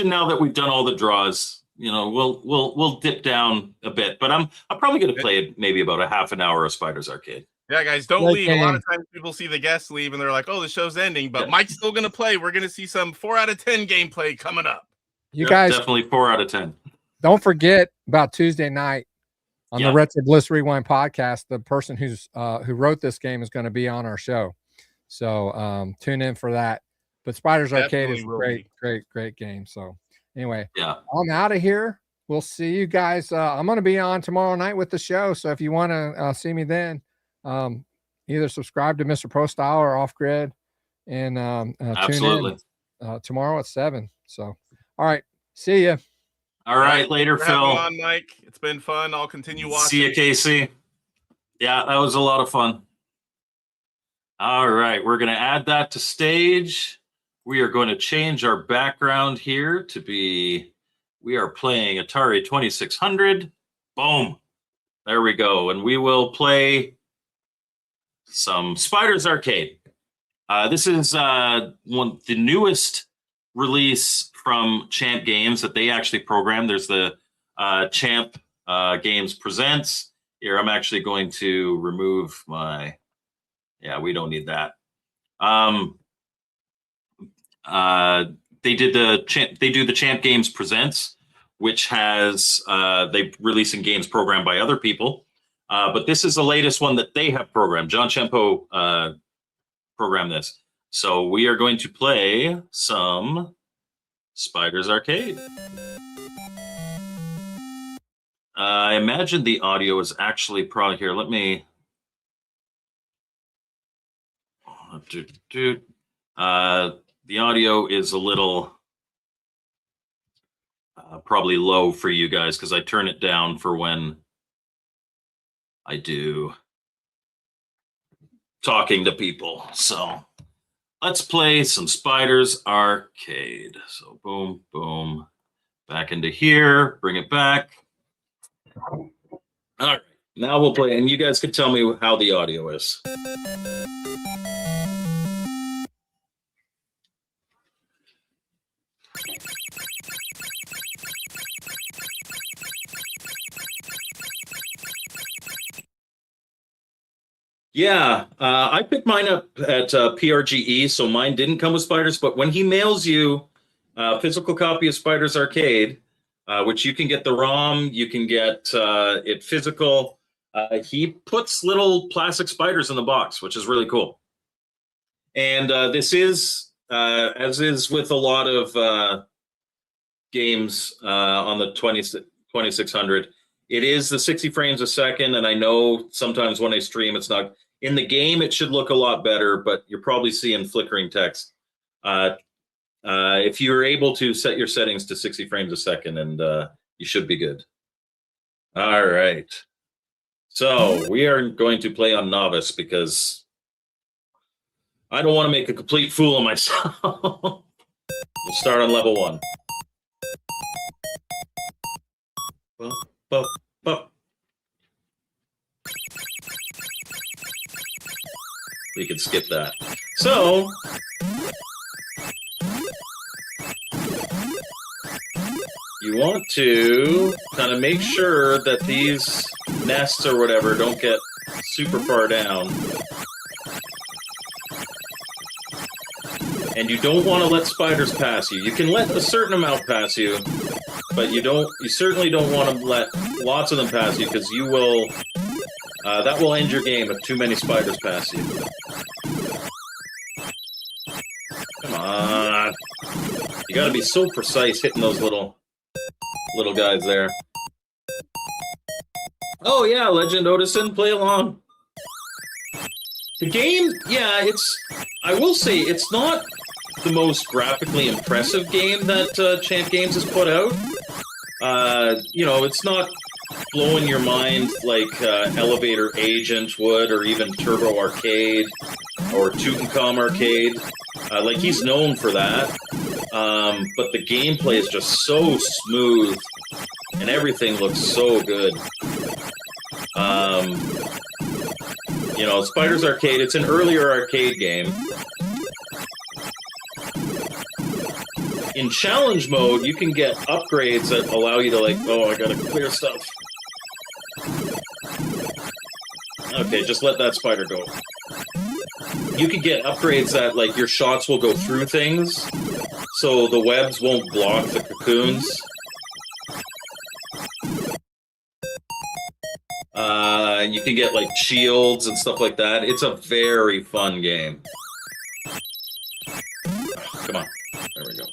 Speaker 1: now that we've done all the draws, we'll dip down a bit, but I'm probably going to play maybe about a half an hour of Spiders Arcade.
Speaker 3: Yeah, guys, don't leave. A lot of times people see the guests leave and they're like, "Oh, the show's ending," but Mike's still going to play. We're going to see some 4 out of 10 gameplay coming up.
Speaker 2: You guys
Speaker 1: definitely 4 out of 10.
Speaker 2: Don't forget about Tuesday night on the Retro Bliss Rewind podcast. The person who wrote this game is going to be on our show, so tune in for that. But Spiders Arcade is a great game. So anyway, I'm out of here. We'll see you guys. I'm going to be on tomorrow night with the show, so if you want to see me then, either subscribe to Mr. Pro Style or Off Grid, and tune in tomorrow at 7. So. All right. See ya.
Speaker 1: All right. Later, Phil.
Speaker 3: On, Mike. It's been fun. I'll continue watching.
Speaker 1: See you, Casey. Yeah, that was a lot of fun. All right, we're going to add that to stage. We are going to change our background here to be, we are playing Atari 2600. Boom. There we go. And we will play some Spiders Arcade. This is the newest release from Champ Games that they actually programmed. There's the Champ Games Presents. Here, I'm actually going to remove my, yeah, we don't need that. They do the Champ Games Presents, which has they releasing games programmed by other people. But this is the latest one that they have programmed. John Chempo programmed this. So we are going to play some Spiders Arcade. I imagine the audio is actually probably here. Let me the audio is a little probably low for you guys because I turn it down for when I do talking to people. So let's play some Spiders Arcade. So boom, boom, back into here, bring it back. All right, now we'll play, and you guys can tell me how the audio is. Yeah, I picked mine up at PRGE, so mine didn't come with Spiders, but when he mails you a physical copy of Spiders Arcade, which you can get the ROM, you can get it physical, he puts little plastic spiders in the box, which is really cool. And this is, as is with a lot of games on the 2600, it is the 60 frames a second, and I know sometimes when I stream, it's not. In the game, it should look a lot better, but you're probably seeing flickering text. If you're able to set your settings to 60 frames a second, and you should be good. All right. So we are going to play on Novice because I don't want to make a complete fool of myself. We'll start on level 1. Bop, bop, bop. We can skip that. So you want to kind of make sure that these nests or whatever don't get super far down. And you don't want to let spiders pass you. You can let a certain amount pass you, but you certainly don't want to let lots of them pass you because you will, that will end your game if too many spiders pass you. Come on. You gotta be so precise hitting those little guys there. Oh yeah, Legend Odison, play along. The game, yeah, I will say, it's not the most graphically impressive game that Champ Games has put out. It's not blowing your mind like Elevator Agent would, or even Turbo Arcade, or Tutankhamun Arcade. Like, he's known for that. But the gameplay is just so smooth, and everything looks so good. Spiders Arcade, it's an earlier arcade game. In challenge mode, you can get upgrades that allow you to, like, oh, I gotta clear stuff. Okay, just let that spider go. You can get upgrades that, like, your shots will go through things, so the webs won't block the cocoons. You can get, like, shields and stuff like that. It's a very fun game. Oh, come on. There we go.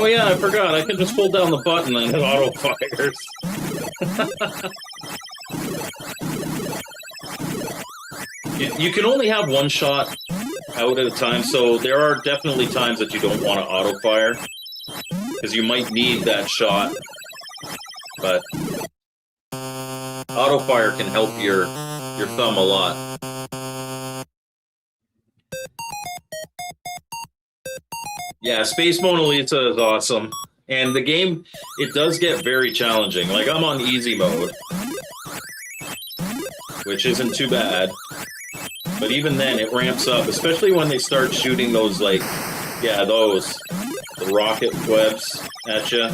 Speaker 1: Oh yeah, I forgot. I can just hold down the button and it auto fires. You can only have one shot out at a time, so there are definitely times that you don't want to auto fire because you might need that shot. But auto fire can help your thumb a lot. Yeah, Space Mona Lisa is awesome. And the game, it does get very challenging. Like, I'm on easy mode, which isn't too bad. But even then, it ramps up, especially when they start shooting those, like, yeah, those, the rocket webs at you.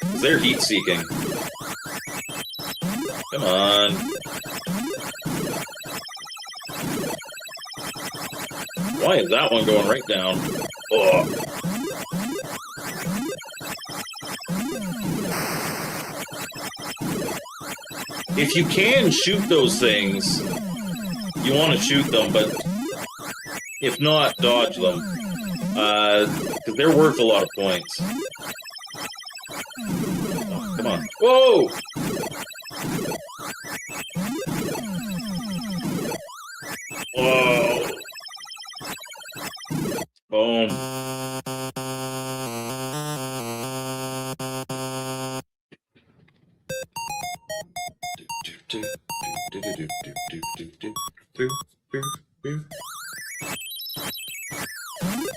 Speaker 1: Because they're heat-seeking. Come on. Why is that one going right down? Oh. If you can shoot those things, you want to shoot them, but if not, dodge them. Because they're worth a lot of points. Oh, come on. Whoa! Whoa! Boom.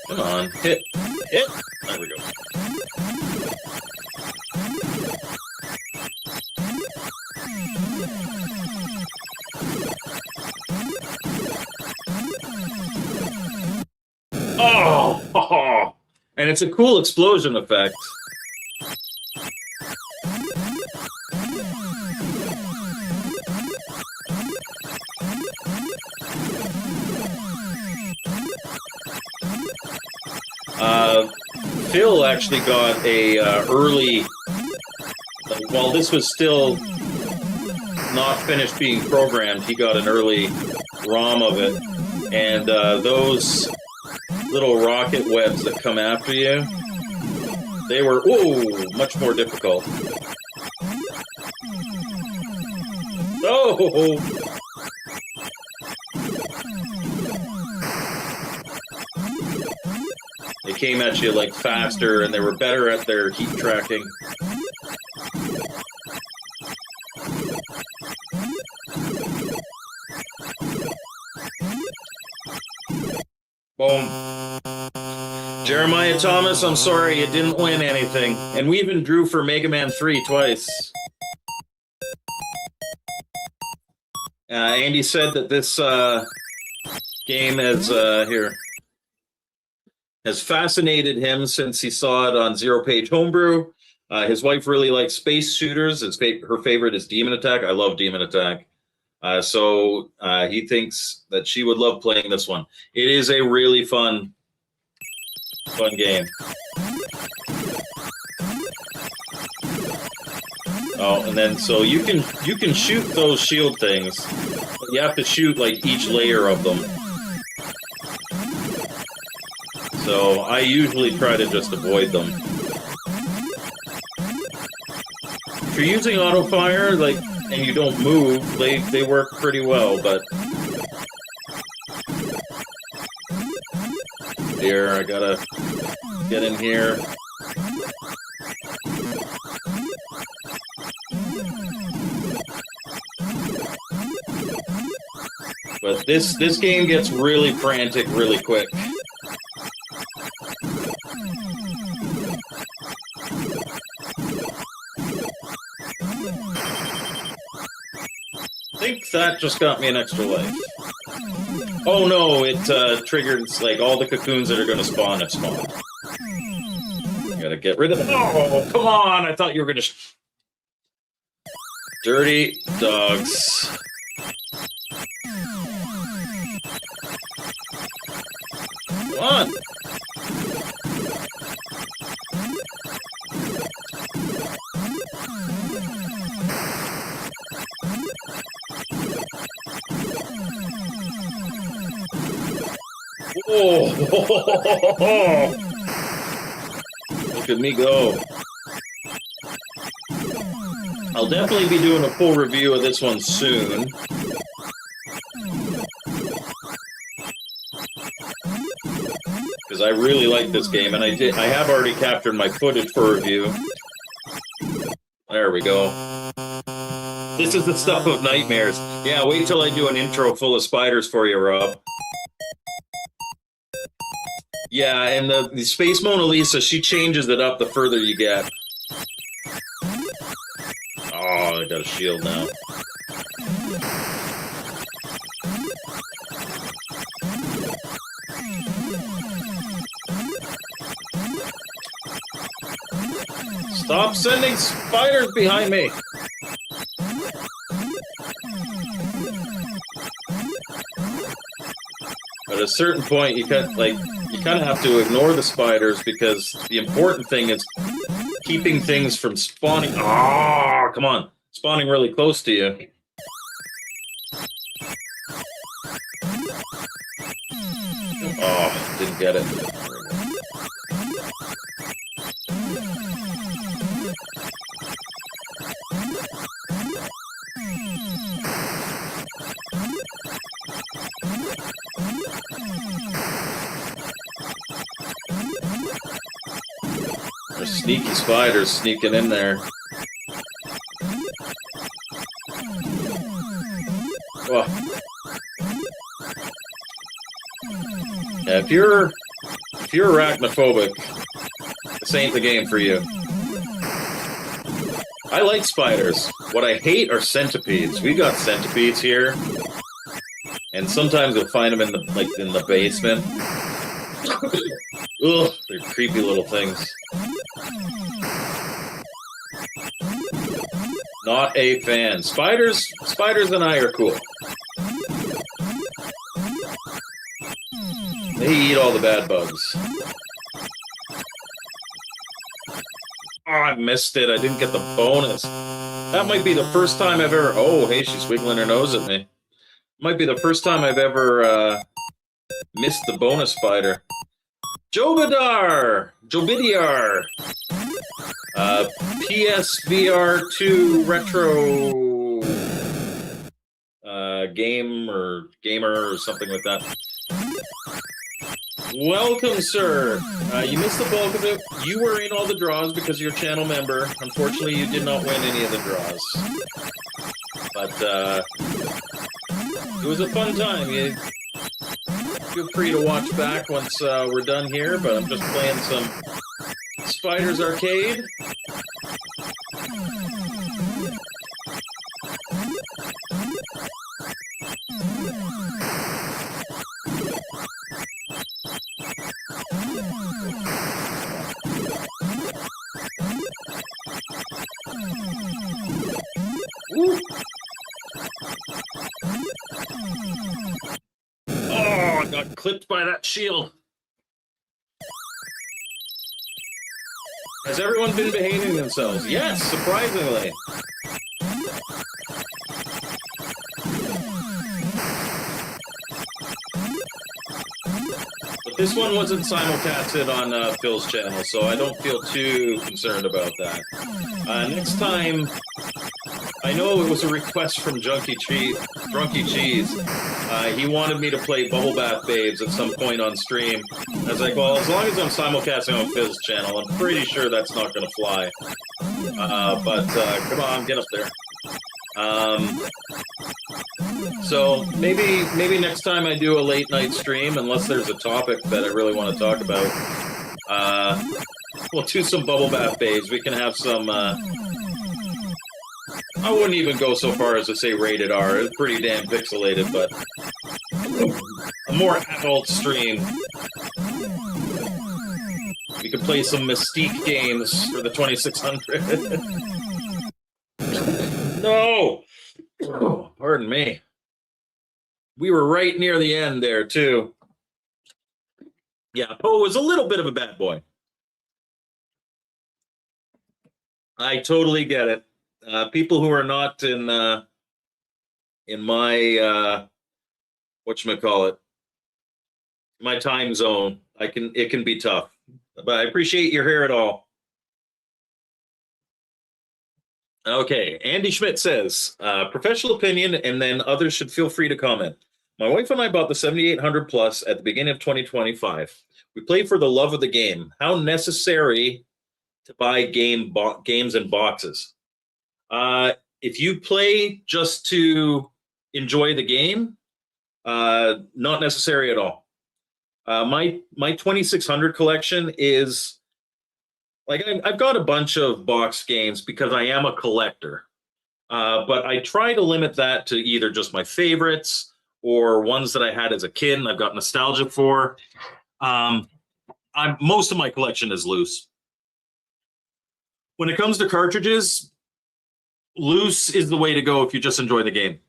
Speaker 1: Come on, hit. Hit. There we go. Oh, and it's a cool explosion effect. Phil actually got a early, while this was still not finished being programmed, he got an early ROM of it. And those little rocket webs that come after you, they were, much more difficult. Oh! They came at you like faster, and they were better at their heat tracking. Boom. Jeremiah Thomas, I'm sorry, you didn't win anything. And we even drew for Mega Man 3 twice. Andy said that this game has fascinated him since he saw it on Zero Page Homebrew. His wife really likes space shooters. Her favorite is Demon Attack. I love Demon Attack. So he thinks that she would love playing this one. It is a really fun game. Oh, and then so you can shoot those shield things, but you have to shoot like each layer of them. So I usually try to just avoid them. If you're using auto fire, and you don't move, they work pretty well, but here, I gotta get in here. But this game gets really frantic really quick. I think that just got me an extra life. Oh no, it triggered like all the cocoons that are going to spawn have spawned. Gotta get rid of them. Oh, come on! I thought you were going to... Dirty dogs. Come on! Oh, Look at me go. I'll definitely be doing a full review of this one soon. Because I really like this game, and I have already captured my footage for review. There we go. This is the stuff of nightmares. Yeah, wait till I do an intro full of spiders for you, Rob. Yeah, and the Space Mona Lisa, she changes it up the further you get. Oh, I got a shield now. Stop sending spiders behind me. At a certain point, you kind of have to ignore the spiders because the important thing is keeping things from spawning. Oh, come on. Spawning really close to you. Oh, didn't get it. There's sneaky spiders sneaking in there. Oh. Yeah, if you're arachnophobic, this ain't the game for you. I like spiders. What I hate are centipedes. We got centipedes here, and sometimes you'll find them in the basement. Ugh, they're creepy little things. Not a fan. Spiders and I are cool. They eat all the bad bugs. Oh, I missed it. I didn't get the bonus. That might be the first time I've ever... Oh, hey, she's wiggling her nose at me. Might be the first time I've ever missed the bonus spider. Jobidiar! PSVR 2 retro gamer or something like that. Welcome, sir. You missed the bulk of it. You were in all the draws because you're a channel member. Unfortunately, you did not win any of the draws. But it was a fun time. You feel free to watch back once we're done here, but I'm just playing some Spiders Arcade. Woo. Oh, I got clipped by that shield. Has everyone been behaving themselves? Yes, surprisingly. But this one wasn't simulcasted on Phil's channel, so I don't feel too concerned about that. Next time, I know it was a request from Drunky Cheese. He wanted me to play Bubble Bath Babes at some point on stream. I was like, well, as long as I'm simulcasting on Phil's channel, I'm pretty sure that's not going to fly. But come on, get up there. So maybe next time I do a late night stream, unless there's a topic that I really want to talk about, we'll do some Bubble Bath Babes. We can have some... I wouldn't even go so far as to say rated R. It's pretty damn pixelated, but a more adult stream. We could play some Mystique games for the 2600. No! Oh, pardon me. We were right near the end there, too. Yeah, Poe was a little bit of a bad boy. I totally get it. People who are not in my whatchamacallit, my time zone, it can be tough. But I appreciate you're here at all. Okay, Andy Schmidt says, professional opinion, and then others should feel free to comment. My wife and I bought the 7800 Plus at the beginning of 2025. We played for the love of the game. How necessary to buy games and boxes? If you play just to enjoy the game, not necessary at all. My 2600 collection is like I've got a bunch of box games because I am a collector, but I try to limit that to either just my favorites or ones that I had as a kid and I've got nostalgia for. Most of my collection is loose. When it comes to cartridges, loose is the way to go if you just enjoy the game.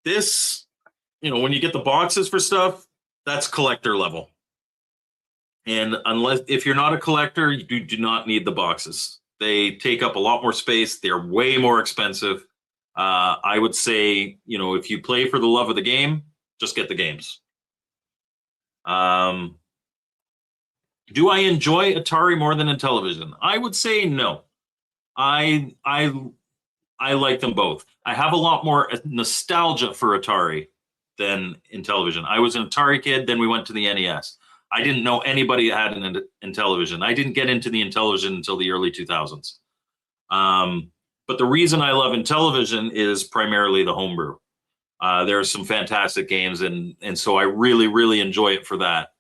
Speaker 1: This, when you get the boxes for stuff, that's collector level. And if you're not a collector, you do not need the boxes. They take up a lot more space. They're way more expensive. I would say, if you play for the love of the game, just get the games. Do I enjoy Atari more than Intellivision? I would say no. I like them both. I have a lot more nostalgia for Atari than Intellivision. I was an Atari kid, then we went to the NES. I didn't know anybody that had an Intellivision. I didn't get into the Intellivision until the early 2000s. But the reason I love Intellivision is primarily the homebrew. There are some fantastic games, and so I really, really enjoy it for that.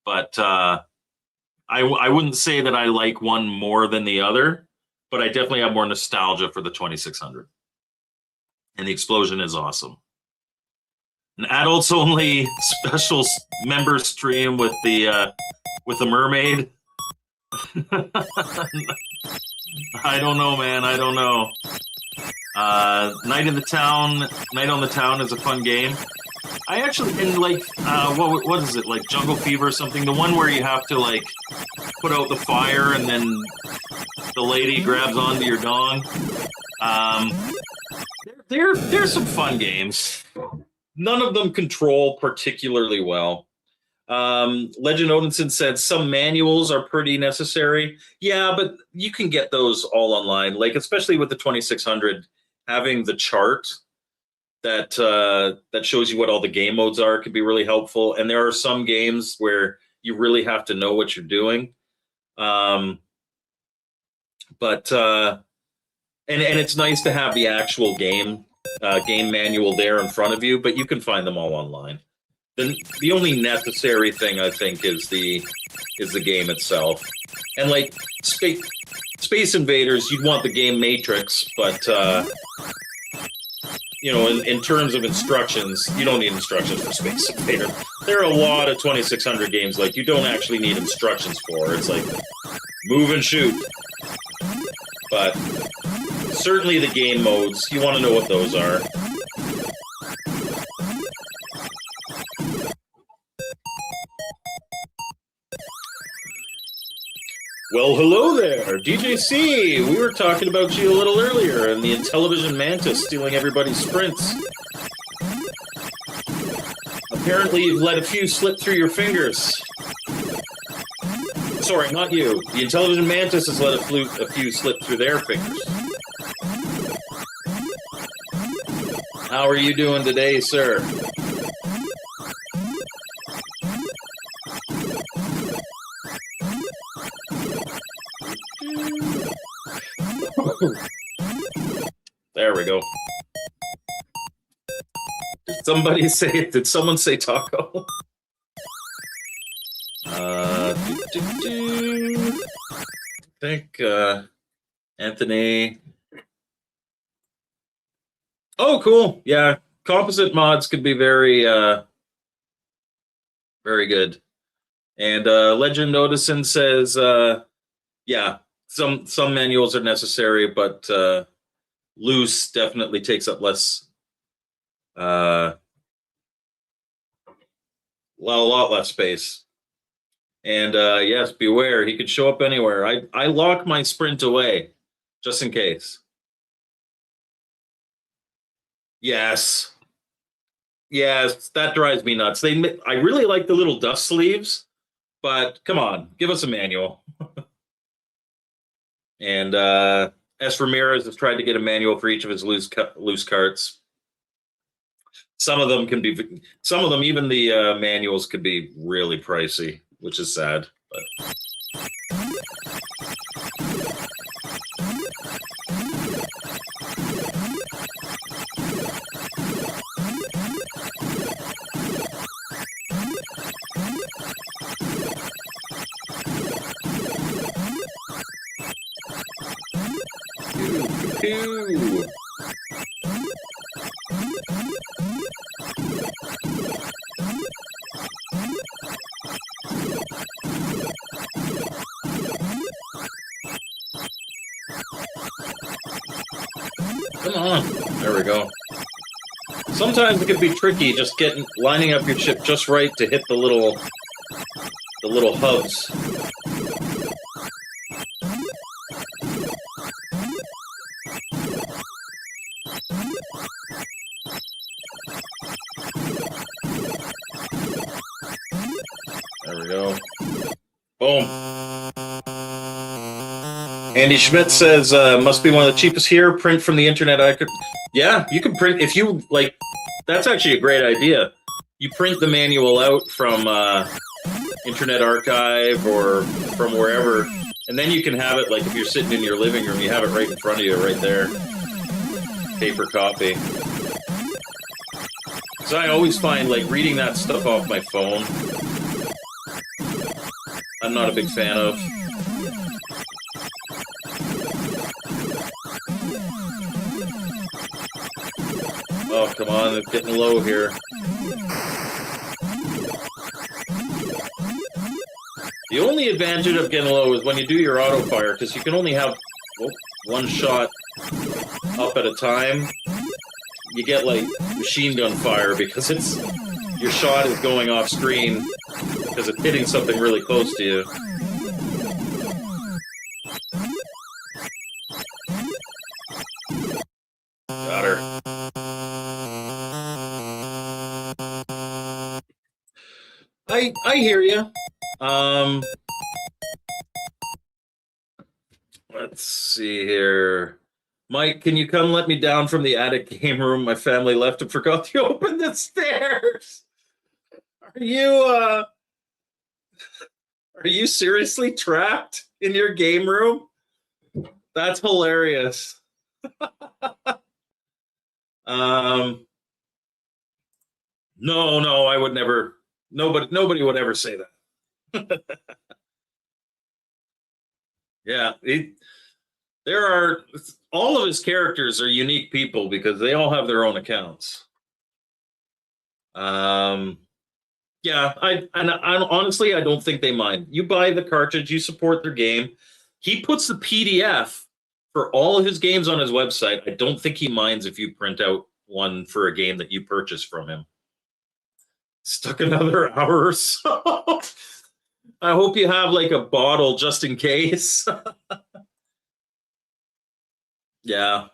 Speaker 1: But I wouldn't say that I like one more than the other, but I definitely have more nostalgia for the 2600. And the explosion is awesome. An adults only special member stream with the mermaid. I don't know, man. I don't know. Night on the Town is a fun game. I actually what is it, like Jungle Fever or something? The one where you have to like put out the fire and then the lady grabs onto your dong. There's some fun games. None of them control particularly well. Legend Odinson said some manuals are pretty necessary. Yeah, but you can get those all online. Like especially with the 2600, having the chart that shows you what all the game modes are could be really helpful. And there are some games where you really have to know what you're doing. And it's nice to have the actual game manual there in front of you, but you can find them all online. The only necessary thing I think is the game itself. And like Space Invaders, you'd want the game matrix, but in terms of instructions, you don't need instructions for Space Invaders. There are a lot of 2600 games like you don't actually need instructions for. It's like move and shoot. But certainly the game modes, you want to know what those are. Well, hello there, DJC. We were talking about you a little earlier and the Intellivision Mantis stealing everybody's sprints. Apparently, you've let a few slip through your fingers. Sorry, not you. The Intellivision Mantis has let a few slip through their fingers. How are you doing today, sir? There we go. Did someone say taco? I think Anthony. Oh, cool. Yeah, composite mods could be very very good. And Legend Odison says, yeah, some manuals are necessary, but loose definitely takes up less, a lot less space. And yes, beware, he could show up anywhere. I lock my sprint away just in case. Yes, that drives me nuts. I really like the little dust sleeves, but come on, give us a manual. And S. Ramirez has tried to get a manual for each of his loose carts. Some of them, even the manuals could be really pricey, which is sad. But. Come on. There we go. Sometimes it can be tricky just lining up your ship just right to hit the little hubs. There we go. Boom. Andy Schmidt says, must be one of the cheapest here. Print from the internet. Yeah, you can print if you like. That's actually a great idea. You print the manual out from Internet Archive or from wherever, and then you can have it like if you're sitting in your living room, you have it right in front of you, right there. Paper copy. Because I always find like reading that stuff off my phone, I'm not a big fan of. Oh, come on, it's getting low here. The only advantage of getting low is when you do your auto fire, because you can only have one shot up at a time. You get like machine gun fire because your shot is going off screen because it's hitting something really close to you. Got her. I hear you. Let's see here. Mike, can you come let me down from the attic game room? My family left and forgot to open the stairs. Are you seriously trapped in your game room? That's hilarious. No, I would never. Nobody would ever say that. Yeah, all of his characters are unique people because they all have their own accounts. Yeah, I honestly, I don't think they mind. You buy the cartridge, you support their game. He puts the PDF for all of his games on his website. I don't think he minds if you print out one for a game that you purchase from him. Stuck another hour or so. I hope you have like a bottle just in case. Yeah.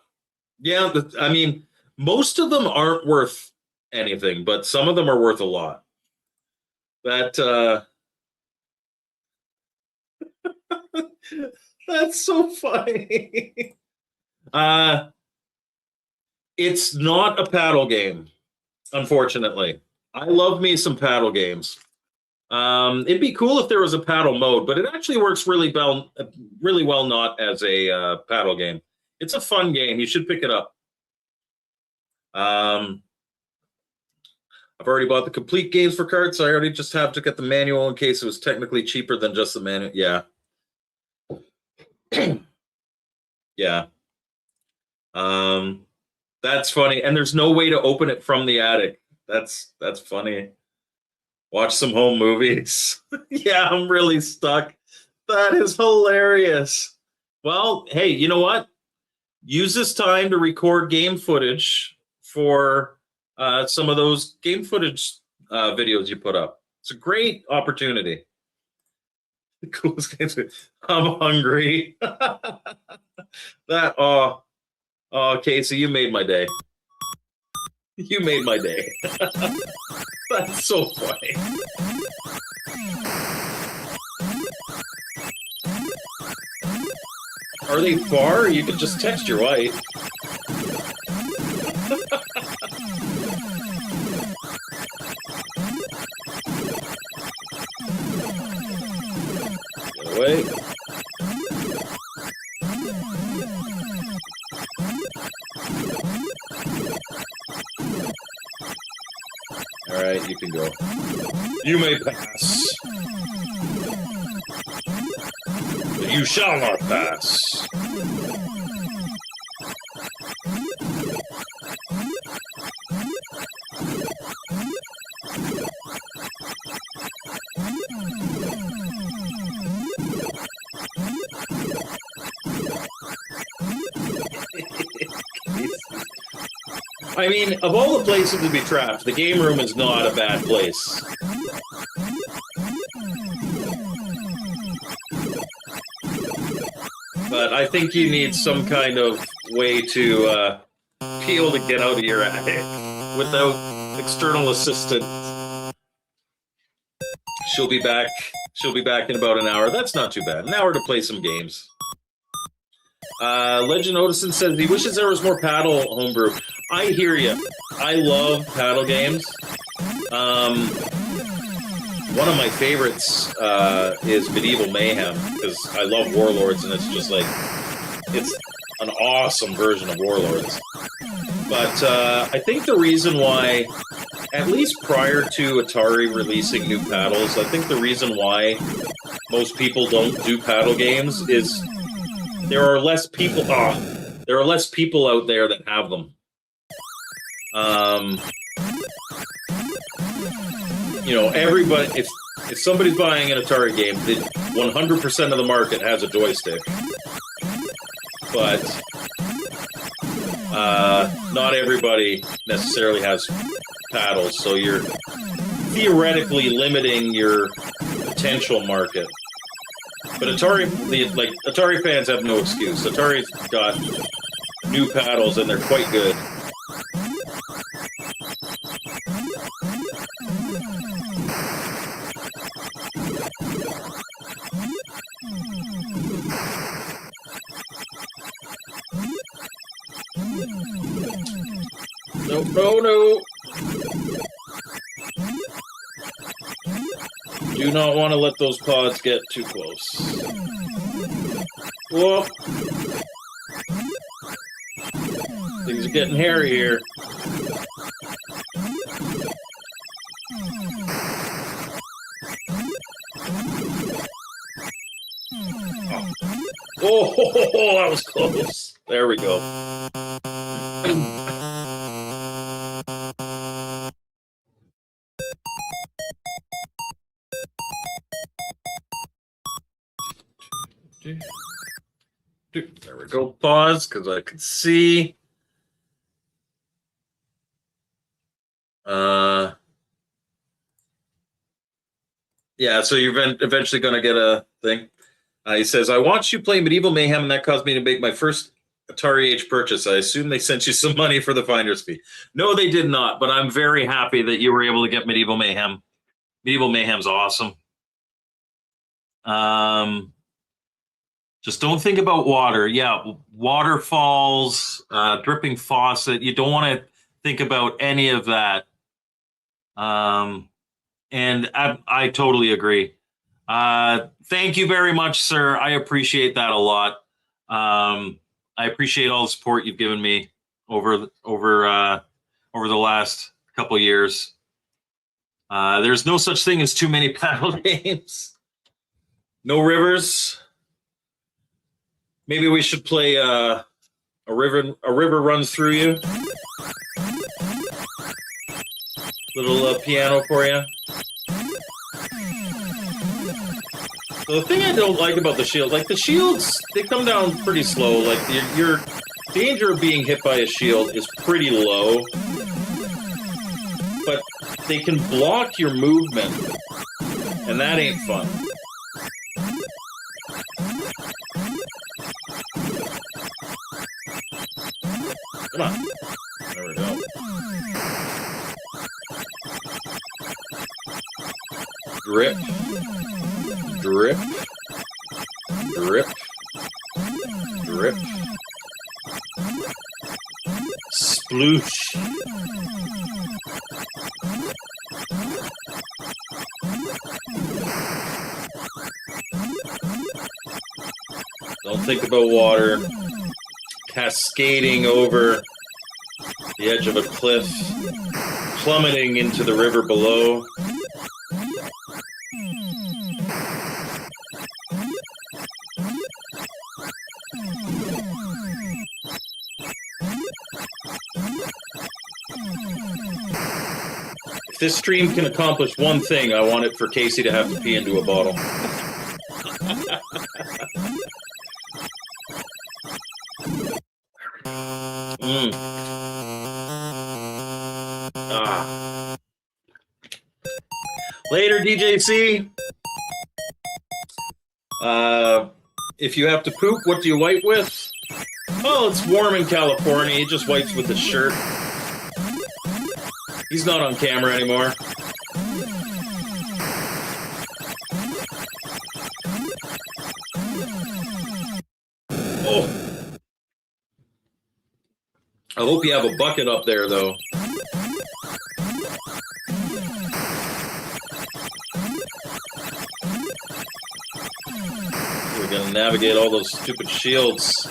Speaker 1: I mean, most of them aren't worth anything, but some of them are worth a lot. That's so funny. It's not a paddle game, unfortunately. I love me some paddle games. It'd be cool if there was a paddle mode, but it actually works really well not as a paddle game. It's a fun game. You should pick it up. I've already bought the complete games for carts. I already just have to get the manual in case it was technically cheaper than just the manual. Yeah. Yeah. That's funny. And there's no way to open it from the attic. That's funny. Watch some home movies. Yeah, I'm really stuck. That is hilarious. Well, hey, you know what? Use this time to record game footage for some of those game footage videos you put up. It's a great opportunity. The coolest games. I'm hungry. Casey, you made my day. You made my day. That's so funny. Are they far? You can just text your wife. Get away. All right, you can go. You may pass. But you shall not pass. I mean, of all the places to be trapped, the game room is not a bad place. But I think you need some kind of way to be able to get out of your attic without external assistance. She'll be back. She'll be back in about an hour. That's not too bad. An hour to play some games. Legend Odison says he wishes there was more paddle homebrew. I hear you. I love paddle games. One of my favorites is Medieval Mayhem, because I love Warlords, and it's just like, it's an awesome version of Warlords. But I think the reason why, at least prior to Atari releasing new paddles, I think the reason why most people don't do paddle games is there are less people. There are less people out there that have them. You know, everybody. If somebody's buying an Atari game, 100% of the market has a joystick, but not everybody necessarily has paddles. So you're theoretically limiting your potential market. But Atari fans have no excuse. Atari's got new paddles, and they're quite good. No. Do not want to let those pods get too close. Whoa. Things are getting hairy here. Oh, that was close. There we go. There we go. Pause, because I could see. Yeah, so you're eventually going to get a thing. He says, I watched you play Medieval Mayhem, and that caused me to make my first Atari Age purchase. I assume they sent you some money for the finder's fee. No, they did not, but I'm very happy that you were able to get Medieval Mayhem. Medieval Mayhem's awesome. Just don't think about water. Yeah, waterfalls, dripping faucet. You don't want to think about any of that. And I totally agree. Thank you very much, sir. I appreciate that a lot. I appreciate all the support you've given me over the last couple of years. There's no such thing as too many paddle games. No rivers. Maybe we should play a river runs through you. Little piano for you. So the thing I don't like about the shield, like the shields, they come down pretty slow. Like your danger of being hit by a shield is pretty low, but they can block your movement, and that ain't fun. Come on. There we go. Drip. Drip. Drip. Rip. Sploosh. Don't think about water cascading over the edge of a cliff, plummeting into the river below. If this stream can accomplish one thing, I want it for Casey to have to pee into a bottle. Later, DJC. If you have to poop, what do you wipe with? Oh, it's warm in California. He just wipes with his shirt. He's not on camera anymore. Oh. I hope you have a bucket up there, though. We're gonna navigate all those stupid shields.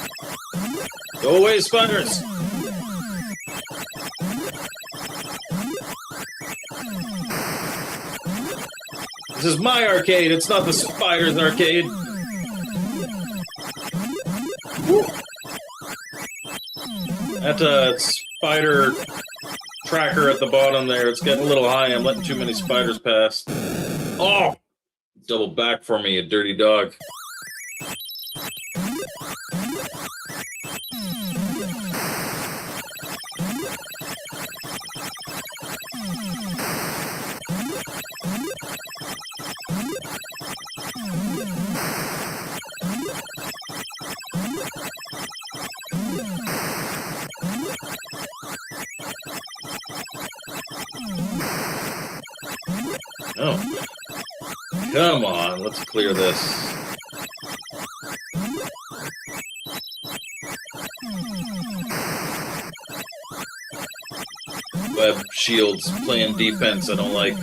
Speaker 1: Go away, spiders! This is my arcade, it's not the spider's arcade. Woo. That spider tracker at the bottom there, it's getting a little high. I'm letting too many spiders pass. Oh! Double back for me, you dirty dog. Oh. Come on, let's clear this. Web shields playing defense, I don't like.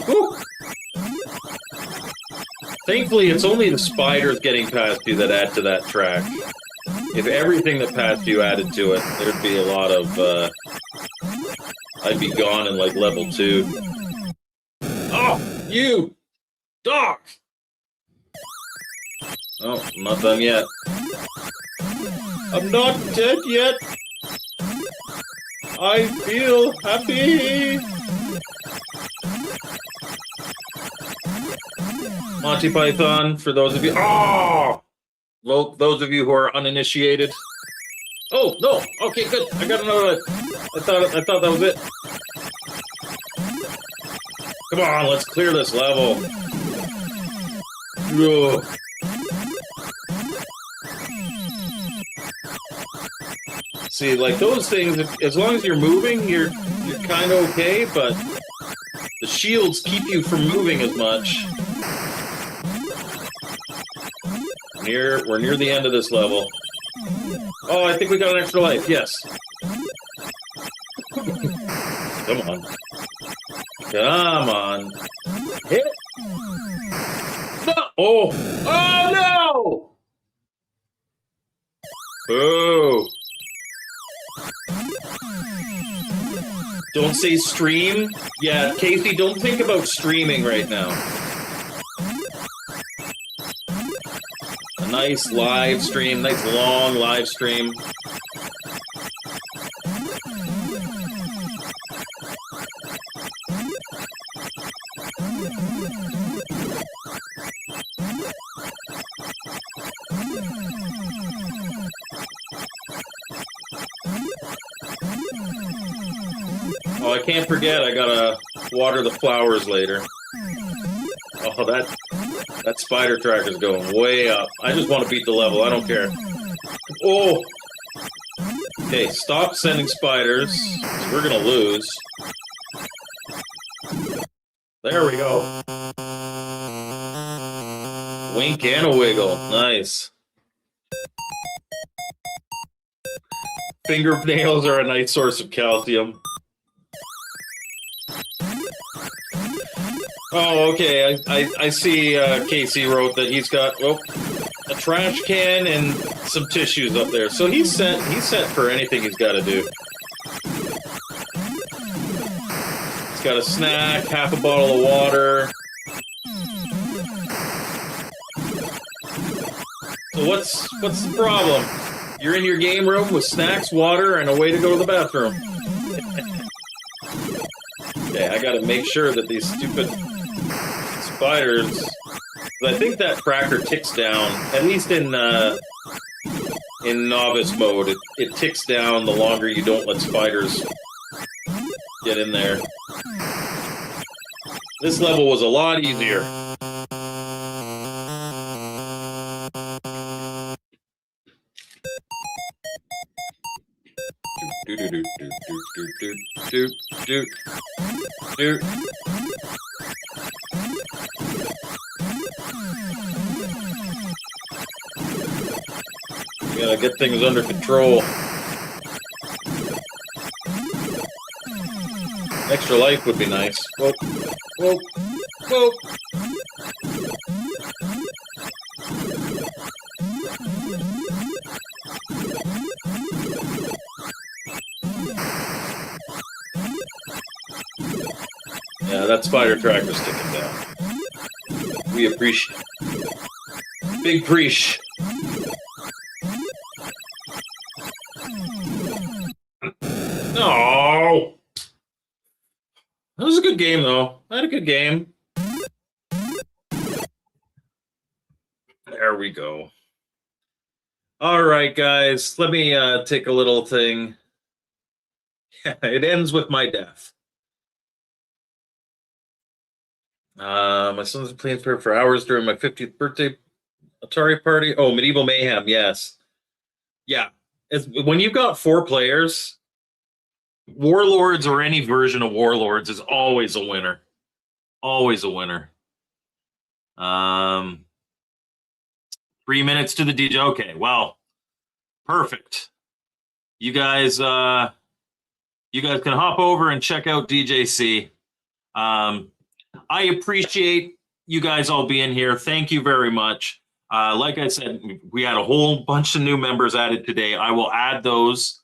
Speaker 1: Woo! Thankfully, it's only the spiders getting past you that add to that track. If everything that passed you added to it, there'd be a lot of, I'd be gone in like level 2. Oh, you dog! Oh, I'm not done yet. I'm not dead yet. I feel happy. Monty Python, for those of you. Oh! Well, those of you who are uninitiated. Oh, no. Okay, good. I got another. I thought that was it. Come on, let's clear this level. Ugh. See, like those things, as long as you're moving, you're kind of okay, but the shields keep you from moving as much. We're near the end of this level. Oh, I think we got an extra life. Yes. Come on. Come on. Hit. No. Oh. Oh, no. Boo. Don't say stream. Yeah, Casey, don't think about streaming right now. A nice live stream, nice long live stream. Oh, I can't forget, I gotta water the flowers later. Oh, that spider track is going way up. I just want to beat the level, I don't care. Oh! Okay, stop sending spiders. We're gonna lose. There we go. Wink and a wiggle. Nice. Fingernails are a nice source of calcium. Oh, okay. I see Casey wrote that he's got a trash can and some tissues up there. So he's set for anything he's got to do. He's got a snack, half a bottle of water. So what's the problem? You're in your game room with snacks, water, and a way to go to the bathroom. Okay, I gotta make sure that these stupid spiders... I think that cracker ticks down, at least in novice mode, it ticks down the longer you don't let spiders get in there. This level was a lot easier. We gotta get things under control. Extra life would be nice. Whoa, whoa, whoa. Yeah, that spider tracker's sticking down. We appreciate it. Big preach. No. That was a good game, though. I had a good game. There we go. All right, guys. Let me take a little thing. Yeah, it ends with my death. My son's playing for hours during my 50th birthday Atari party. Oh, Medieval Mayhem, yes. Yeah. When you've got 4 players, Warlords or any version of Warlords is always a winner. Always a winner. 3 minutes to the DJ. Okay, well, perfect. You guys can hop over and check out DJC. I appreciate you guys all being here. Thank you very much. Like I said, we had a whole bunch of new members added today. I will add those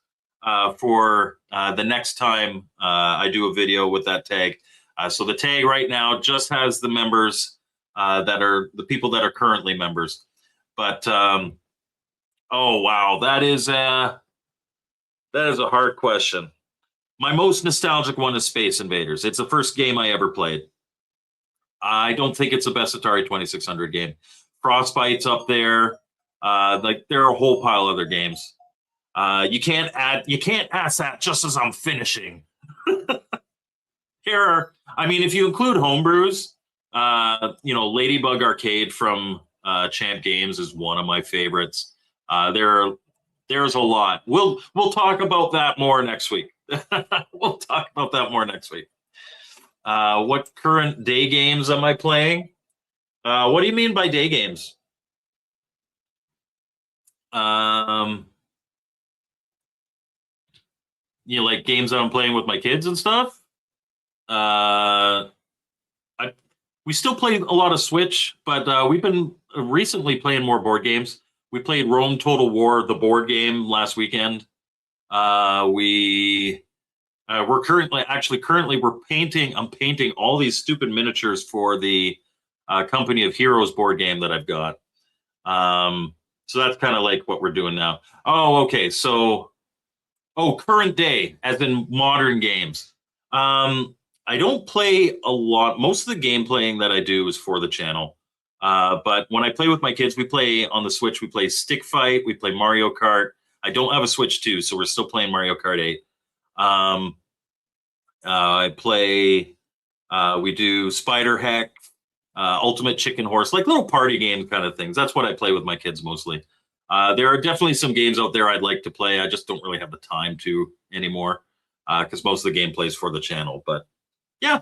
Speaker 1: for the next time I do a video with that tag. So the tag right now just has the members that are the people that are currently members. But oh wow, that is a hard question. My most nostalgic one is Space Invaders. It's the first game I ever played. I don't think it's the best Atari 2600 game. Frostbite's up there. Like there are a whole pile of other games. You can't ask that just as I'm finishing. I mean, if you include homebrews, Ladybug Arcade from Champ Games is one of my favorites. There's a lot. We'll talk about that more next week. We'll talk about that more next week. What current day games am I playing? What do you mean by day games? Like games that I'm playing with my kids and stuff? We still play a lot of Switch, but we've been recently playing more board games. We played Rome Total War, the board game, last weekend. We're currently painting. I'm painting all these stupid miniatures for the Company of Heroes board game that I've got. So that's kind of like what we're doing now. Oh, okay. So, current day, as in modern games. I don't play a lot. Most of the game playing that I do is for the channel. But when I play with my kids, we play on the Switch. We play Stick Fight. We play Mario Kart. I don't have a Switch 2, so we're still playing Mario Kart 8. I play. We do Spider Heck, Ultimate Chicken Horse, like little party game kind of things. That's what I play with my kids mostly. There are definitely some games out there I'd like to play. I just don't really have the time to anymore because most of the gameplay is for the channel. But yeah.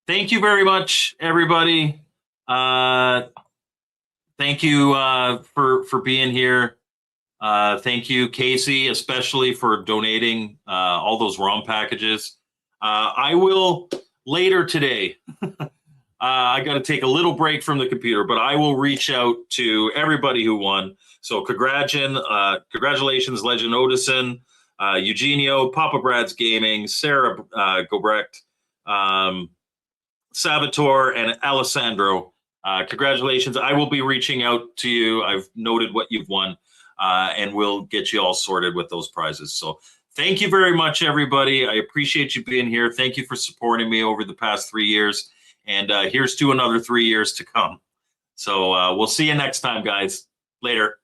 Speaker 1: Thank you very much, everybody. Thank you for being here. Thank you, Casey, especially for donating all those ROM packages. I will later today. I got to take a little break from the computer, but I will reach out to everybody who won. So congratulations, Legend Odison, Eugenio, Papa Brad's Gaming, Sarah Gobrecht, Salvatore, and Alessandro. Congratulations. I will be reaching out to you. I've noted what you've won, and we'll get you all sorted with those prizes. So thank you very much, everybody. I appreciate you being here. Thank you for supporting me over the past 3 years. And here's to another 3 years to come. So we'll see you next time, guys. Later.